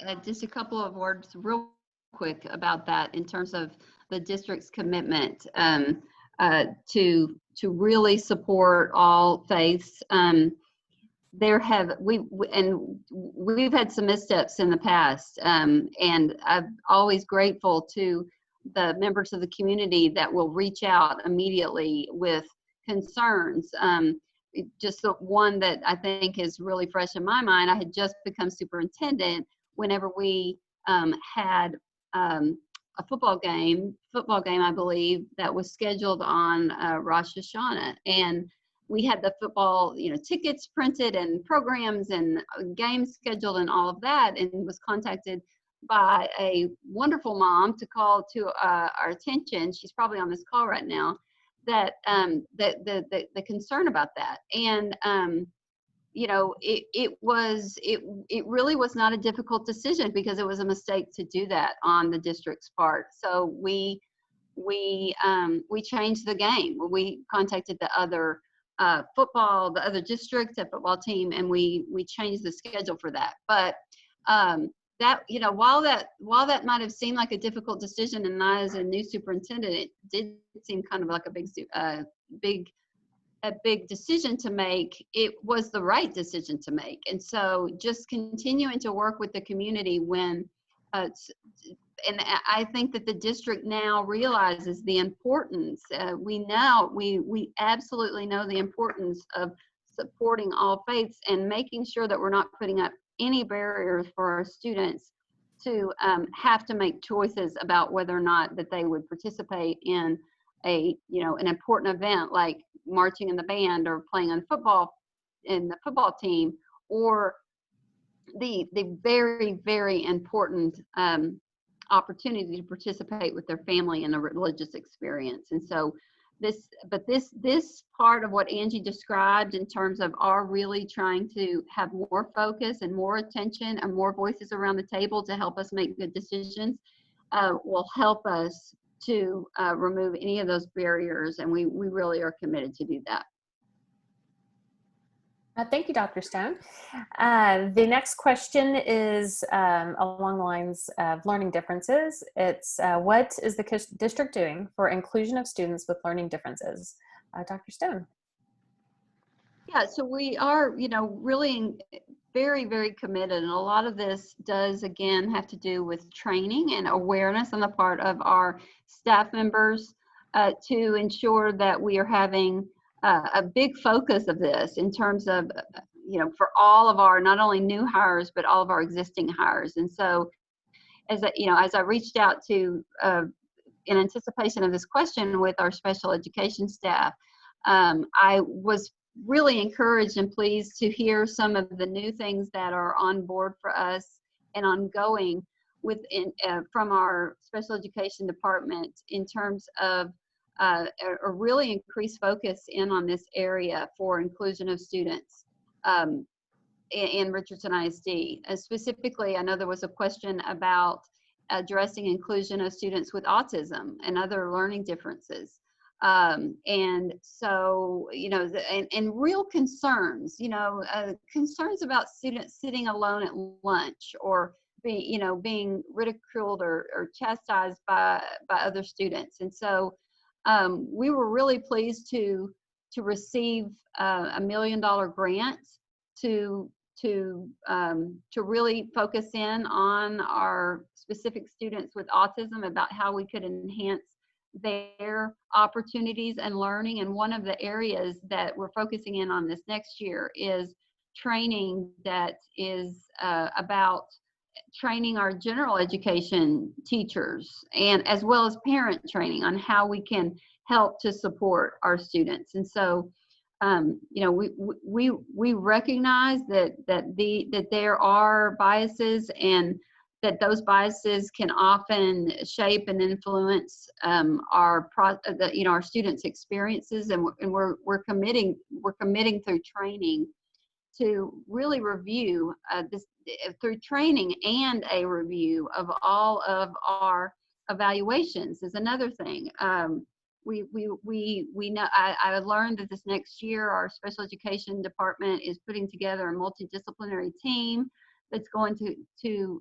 add just a couple of words real quick about that in terms of the district's commitment to really support all faiths. We've had some missteps in the past, and I'm always grateful to the members of the community that will reach out immediately with concerns. Just the one that I think is really fresh in my mind, I had just become superintendent whenever we had a football game, I believe, that was scheduled on Rosh Hashanah. And we had the football, tickets printed and programs and games scheduled and all of that, and was contacted by a wonderful mom to call to our attention. She's probably on this call right now. That the concern about that, and it really was not a difficult decision because it was a mistake to do that on the district's part. So we changed the game. We contacted the other the other district, the football team, and we changed the schedule for that. But that, while that might have seemed like a difficult decision, and I as a new superintendent, it did seem kind of like a big decision to make. It was the right decision to make. And so just continuing to work with the community when and I think that the district now realizes the importance. We absolutely know the importance of supporting all faiths and making sure that we're not putting up any barriers for our students to have to make choices about whether or not that they would participate in an important event like marching in the band or playing on the football team, or the very, very important opportunity to participate with their family in a religious experience. And so this part of what Angie described in terms of our really trying to have more focus and more attention and more voices around the table to help us make good decisions will help us to remove any of those barriers, and we really are committed to do that. Thank you, Dr. Stone. The next question is along the lines of learning differences. It's what is the district doing for inclusion of students with learning differences? Dr. Stone. Yeah, so we are, really very, very committed. And a lot of this does, again, have to do with training and awareness on the part of our staff members to ensure that we are having a big focus of this in terms of, for all of our, not only new hires, but all of our existing hires. And so as I reached out to, in anticipation of this question with our special education staff, I was really encouraged and pleased to hear some of the new things that are on board for us and ongoing from our special education department in terms of a really increased focus in on this area for inclusion of students in Richardson ISD. Specifically, I know there was a question about addressing inclusion of students with autism and other learning differences. And so, and real concerns, concerns about students sitting alone at lunch or being ridiculed or chastised by other students. And so we were really pleased to receive a $1 million grant to really focus in on our specific students with autism about how we could enhance their opportunities and learning. And one of the areas that we're focusing in on this next year is training that is about training our general education teachers, and as well as parent training on how we can help to support our students. And so we recognize that there are biases, and that those biases can often shape and influence our students' experiences, and we're committing through training to really review this through training, and a review of all of our evaluations is another thing. We know I learned that this next year our special education department is putting together a multidisciplinary team that's going to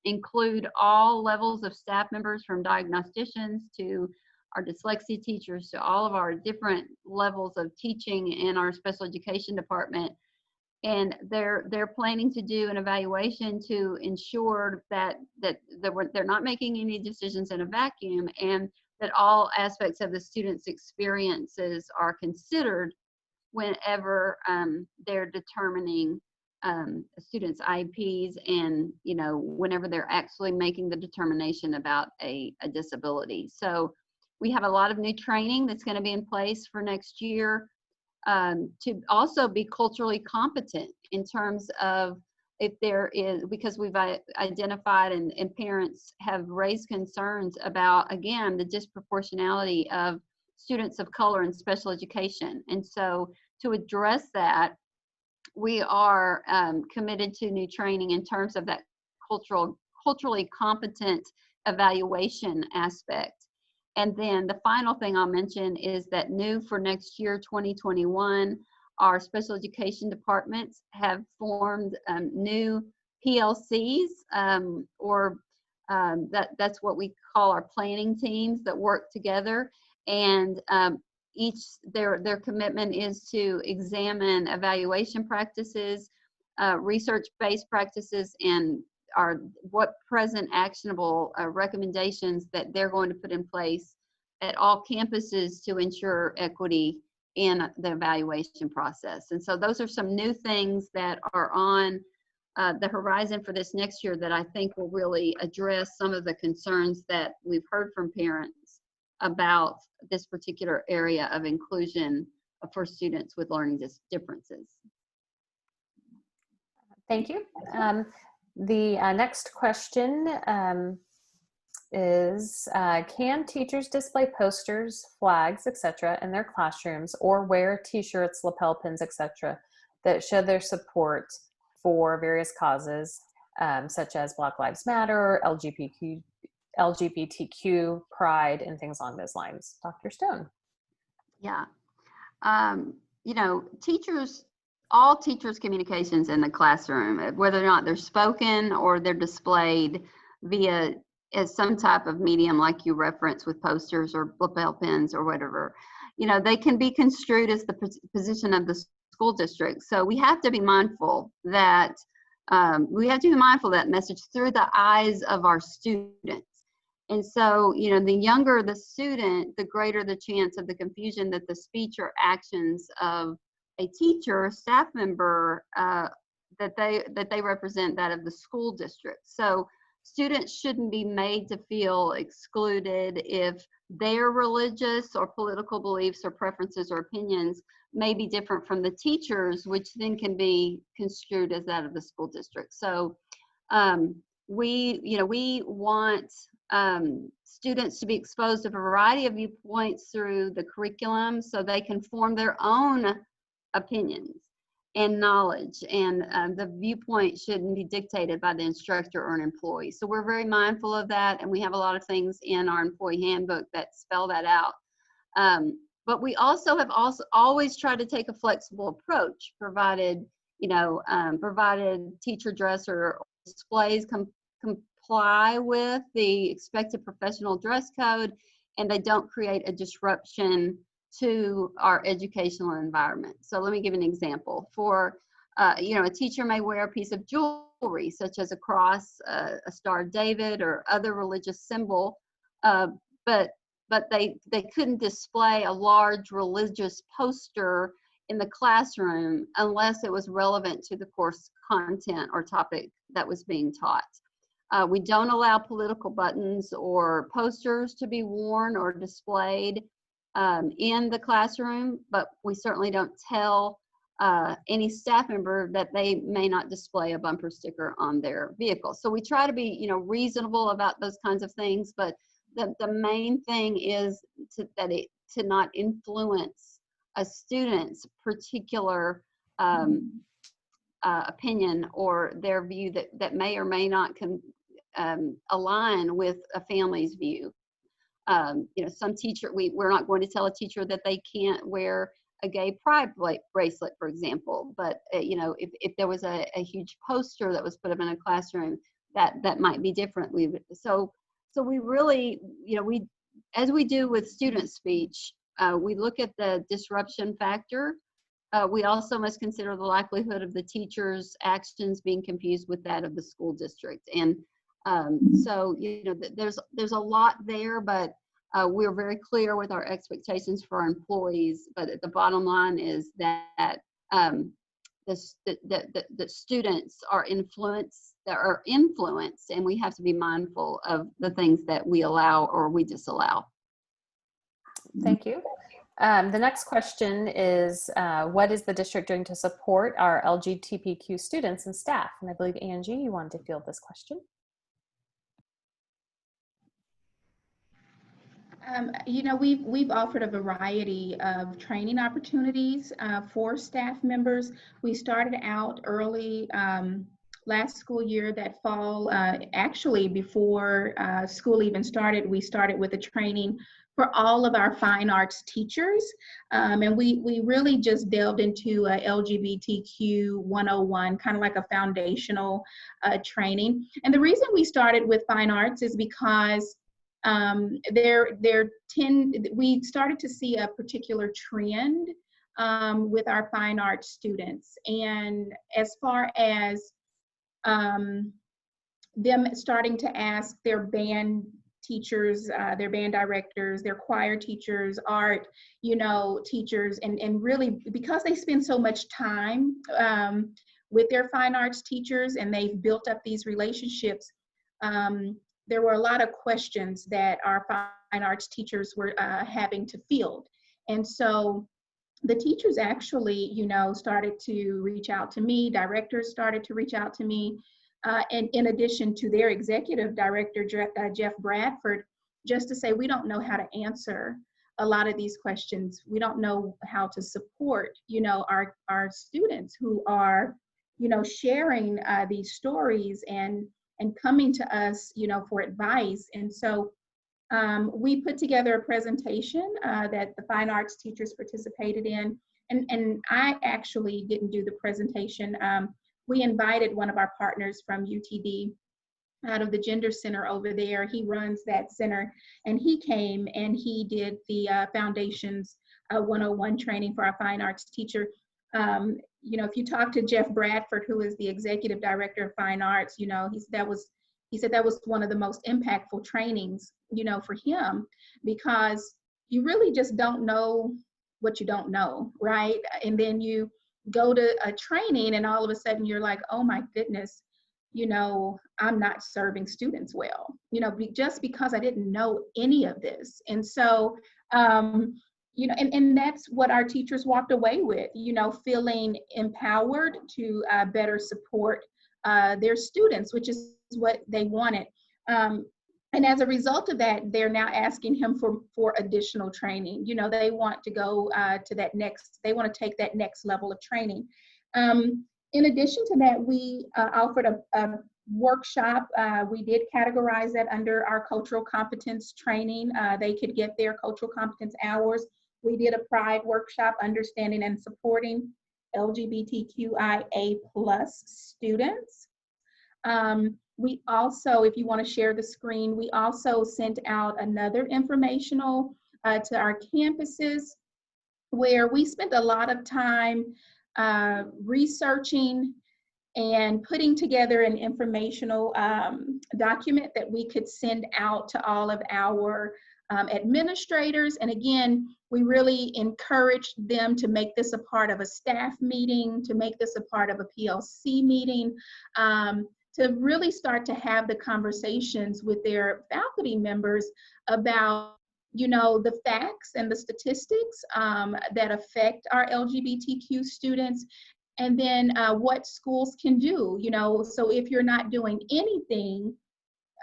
include all levels of staff members, from diagnosticians to our dyslexia teachers to all of our different levels of teaching in our special education department. And they're planning to do an evaluation to ensure that they're not making any decisions in a vacuum, and that all aspects of the students' experiences are considered whenever they're determining students' IEPs, and whenever they're actually making the determination about a disability. So we have a lot of new training that's going to be in place for next year to also be culturally competent in terms of if there is, because we've identified and parents have raised concerns about, again, the disproportionality of students of color in special education. And so to address that, we are committed to new training in terms of that culturally competent evaluation aspect. And then the final thing I'll mention is that new for next year, 2021, our special education departments have formed new PLCs, that's what we call our planning teams that work together. And their commitment is to examine evaluation practices, research-based practices, and what present actionable recommendations that they're going to put in place at all campuses to ensure equity in the evaluation process. And so those are some new things that are on the horizon for this next year that I think will really address some of the concerns that we've heard from parents about this particular area of inclusion for students with learning differences. Thank you. The next question is, can teachers display posters, flags, etc. in their classrooms, or wear t-shirts, lapel pins, etc. that show their support for various causes, such as Black Lives Matter, LGBTQ, Pride, and things along those lines? Dr. Stone. Yeah. All teachers' communications in the classroom, whether or not they're spoken or they're displayed via as some type of medium like you reference with posters or lapel pins or whatever, they can be construed as the position of the school district. So we have to be mindful that message through the eyes of our students. And so, the younger the student, the greater the chance of the confusion that the speech or actions of a teacher, staff member, that they represent that of the school district. So students shouldn't be made to feel excluded if their religious or political beliefs or preferences or opinions may be different from the teachers, which then can be construed as that of the school district. So we want students to be exposed to a variety of viewpoints through the curriculum so they can form their own opinions and knowledge, and the viewpoint shouldn't be dictated by the instructor or an employee. So we're very mindful of that, and we have a lot of things in our employee handbook that spell that out. But we also have always tried to take a flexible approach, provided teacher dress or displays comply with the expected professional dress code, and they don't create a disruption to our educational environment. So let me give an example. For, a teacher may wear a piece of jewelry, such as a cross, a Star of David, or other religious symbol, but they couldn't display a large religious poster in the classroom unless it was relevant to the course content or topic that was being taught. We don't allow political buttons or posters to be worn or displayed in the classroom, but we certainly don't tell any staff member that they may not display a bumper sticker on their vehicle. So we try to be, reasonable about those kinds of things, but the main thing is to not influence a student's particular opinion or their view that may or may not align with a family's view. Some teacher, we're not going to tell a teacher that they can't wear a gay pride bracelet, for example. But if there was a huge poster that was put up in a classroom, that might be different. So we really, as we do with student speech, we look at the disruption factor. We also must consider the likelihood of the teacher's actions being confused with that of the school district. And so, there's a lot there, but we're very clear with our expectations for our employees. But the bottom line is that the students are influenced, and we have to be mindful of the things that we allow or we disallow. Thank you. The next question is, what is the district doing to support our LGBTQ students and staff? And I believe, Angie, you wanted to field this question. We've offered a variety of training opportunities for staff members. We started out early last school year, that fall. Actually, before school even started, we started with a training for all of our fine arts teachers. And we really just delved into LGBTQ 101, kind of like a foundational training. And the reason we started with fine arts is because we started to see a particular trend with our fine arts students. And as far as them starting to ask their band teachers, their band directors, their choir teachers, art, teachers, and really because they spend so much time with their fine arts teachers and they've built up these relationships, there were a lot of questions that our fine arts teachers were having to field. And so the teachers actually, started to reach out to me, directors started to reach out to me, and in addition to their executive director, Jeff Bradford, just to say, we don't know how to answer a lot of these questions. We don't know how to support, our students who are, sharing these stories and coming to us, for advice. And so we put together a presentation that the fine arts teachers participated in. And I actually didn't do the presentation. We invited one of our partners from UTD out of the Gender Center over there. He runs that center, and he came and he did the Foundations 101 training for our fine arts teacher. If you talk to Jeff Bradford, who is the executive director of fine arts, he said that was one of the most impactful trainings, for him, because you really just don't know what you don't know, right? And then you go to a training and all of a sudden you're like, oh my goodness, I'm not serving students well, just because I didn't know any of this. And so, and that's what our teachers walked away with, feeling empowered to better support their students, which is what they wanted. And as a result of that, they're now asking him for additional training. They want to go to that next, they want to take that next level of training. In addition to that, we offered a workshop. We did categorize that under our cultural competence training. They could get their cultural competence hours. We did a pride workshop, understanding and supporting LGBTQIA+ students. We also, if you want to share the screen, we also sent out another informational to our campuses, where we spent a lot of time researching and putting together an informational document that we could send out to all of our administrators. And again, we really encouraged them to make this a part of a staff meeting, to make this a part of a PLC meeting, to really start to have the conversations with their faculty members about, the facts and the statistics that affect our LGBTQ students, and then what schools can do, so if you're not doing anything,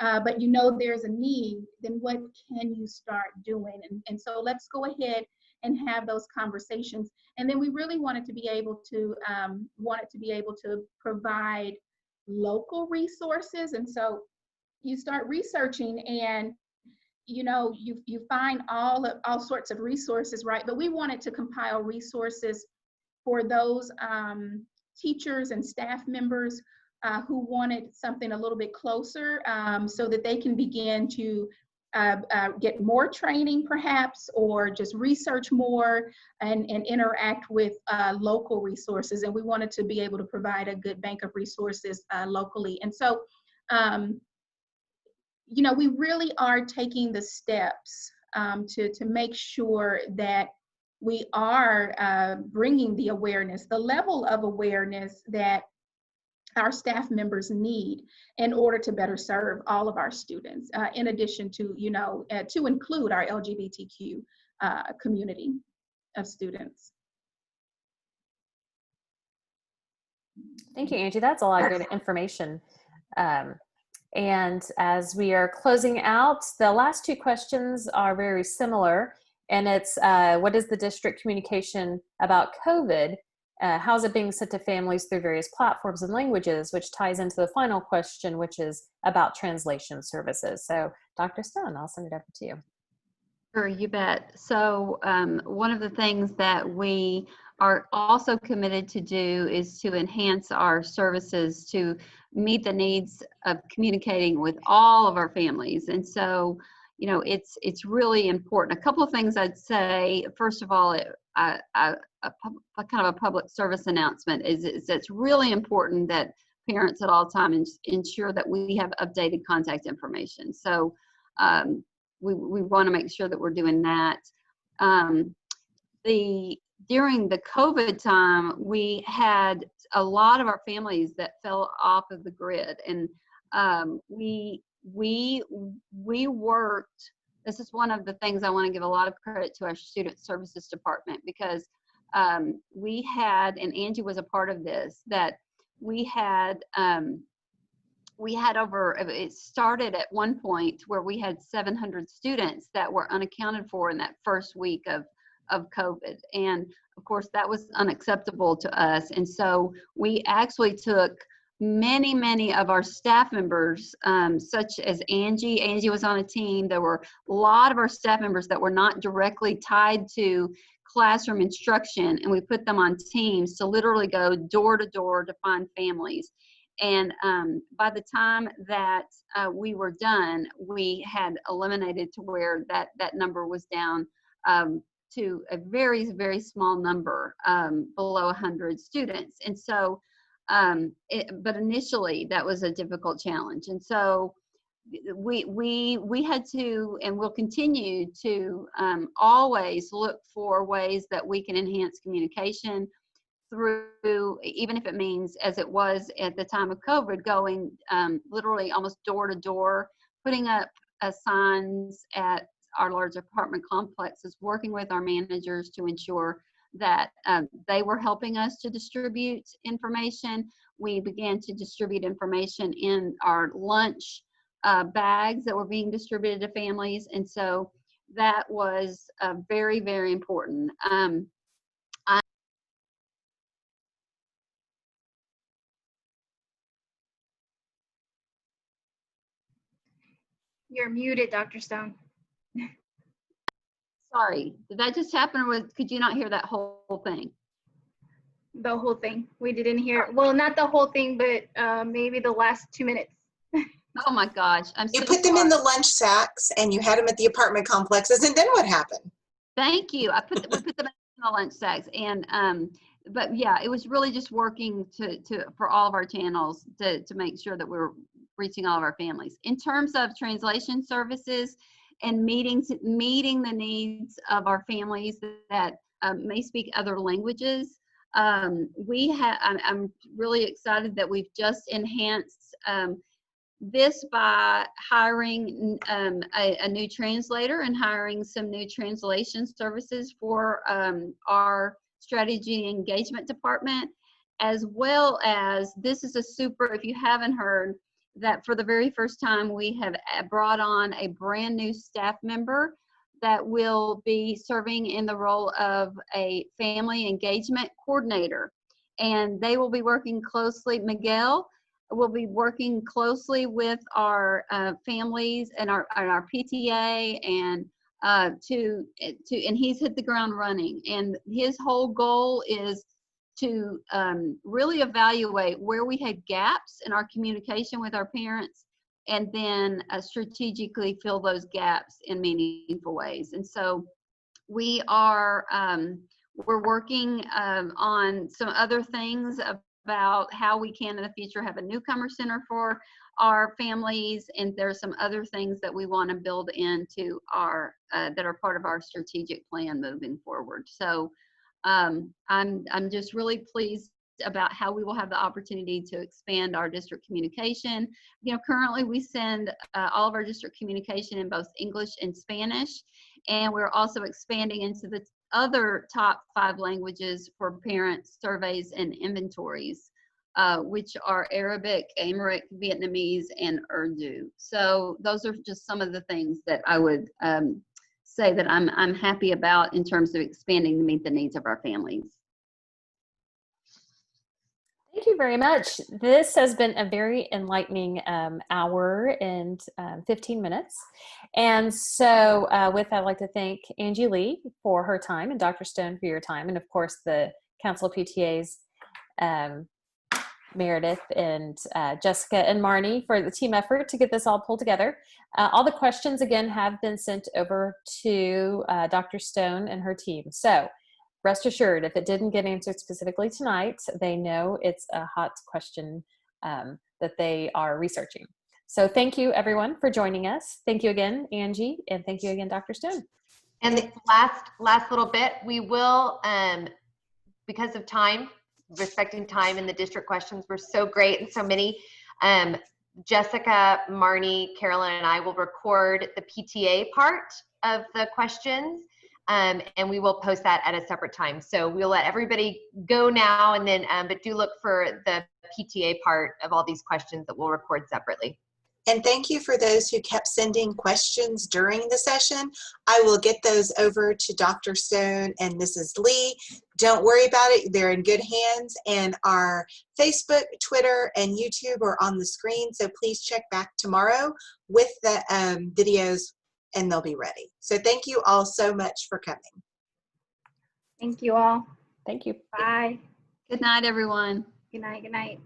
but there's a need, then what can you start doing? And so let's go ahead and have those conversations. And then we really wanted to be able to provide local resources. And so you start researching, and you find all sorts of resources, right? But we wanted to compile resources for those teachers and staff members who wanted something a little bit closer, so that they can begin to get more training perhaps, or just research more and interact with local resources. And we wanted to be able to provide a good bank of resources locally. And so, we really are taking the steps to make sure that we are bringing the awareness, the level of awareness that our staff members need in order to better serve all of our students, in addition to, to include our LGBTQ community of students. Thank you, Angie. That's a lot of good information. And as we are closing out, the last two questions are very similar. And it's, what is the district communication about COVID? How's it being sent to families through various platforms and languages, which ties into the final question, which is about translation services. So Dr. Stone, I'll send it over to you. Sure, you bet. So one of the things that we are also committed to do is to enhance our services to meet the needs of communicating with all of our families. And so, you know, it's really important. A couple of things I'd say. First of all, a kind of a public service announcement is it's really important that parents at all times ensure that we have updated contact information. So we want to make sure that we're doing that. During the COVID time, we had a lot of our families that fell off of the grid, and we worked. This is one of the things I want to give a lot of credit to our student services department, because we had, and Angie was a part of this, that we had over, it started at one point where we had 700 students that were unaccounted for in that first week of COVID. And of course, that was unacceptable to us. And so we actually took many of our staff members, such as Angie. Angie was on a team. There were a lot of our staff members that were not directly tied to classroom instruction, and we put them on teams to literally go door to door to find families. And by the time that we were done, we had eliminated to where that number was down to a very small number, below 100 students. And so, but initially that was a difficult challenge. And so we had to, and we'll continue to always look for ways that we can enhance communication through, even if it means, as it was at the time of COVID, going literally almost door to door, putting up signs at our large apartment complexes, working with our managers to ensure that they were helping us to distribute information. We began to distribute information in our lunch bags that were being distributed to families. And so that was very important. You're muted, Dr. Stone. Sorry, did that just happen, or could you not hear that whole thing? The whole thing. We didn't hear, well, not the whole thing, but maybe the last 2 minutes. Oh my gosh, I'm so You put them sorry. in the lunch sacks and you had them at the apartment complexes, and then what happened? Thank you. We put them in the lunch sacks, and but yeah, it was really just working for all of our channels to make sure that we were reaching all of our families. In terms of translation services and meeting the needs of our families that may speak other languages, I'm really excited that we've just enhanced this by hiring a new translator and hiring some new translation services for our strategy engagement department, as well as, this is a super, if you haven't heard, that for the very first time we have brought on a brand new staff member that will be serving in the role of a family engagement coordinator. And they will be working closely, Miguel will be working closely with our families and our PTA, and and he's hit the ground running. And his whole goal is to really evaluate where we had gaps in our communication with our parents, and then strategically fill those gaps in meaningful ways. And so we are we're working on some other things about how we can in the future have a newcomer center for our families, and there's some other things that we want to build into our that are part of our strategic plan moving forward. So I'm just really pleased about how we will have the opportunity to expand our district communication. You know, currently we send all of our district communication in both English and Spanish, and we're also expanding into the other top 5 languages for parent surveys and inventories. which are Arabic, Amharic, Vietnamese, and Urdu. So those are just some of the things that I would say that I'm happy about in terms of expanding to meet the needs of our families. Thank you very much. This has been a very enlightening hour and 15 minutes. And so with that, I'd like to thank Angie Lee for her time and Dr. Stone for your time. And of course, the Council of PTAs, Meredith and Jessica and Marnie for the team effort to get this all pulled together. All the questions, again, have been sent over to Dr. Stone and her team. So rest assured, if it didn't get answered specifically tonight, they know it's a hot question that they are researching. So thank you, everyone, for joining us. Thank you again, Angie, and thank you again, Dr. Stone. And the last little bit, we will, because of time, respecting time, and the district questions were so great and so many, Jessica, Marnie, Carolyn, and I will record the PTA part of the questions. And we will post that at a separate time. So we'll let everybody go now, and then, but do look for the PTA part of all these questions that we'll record separately. And thank you for those who kept sending questions during the session. I will get those over to Dr. Stone and Mrs. Lee. Don't worry about it. They're in good hands. And our Facebook, Twitter, and YouTube are on the screen. So please check back tomorrow with the videos, and they'll be ready. So thank you all so much for coming. Thank you all. Thank you. Bye. Good night, everyone. Good night. Good night.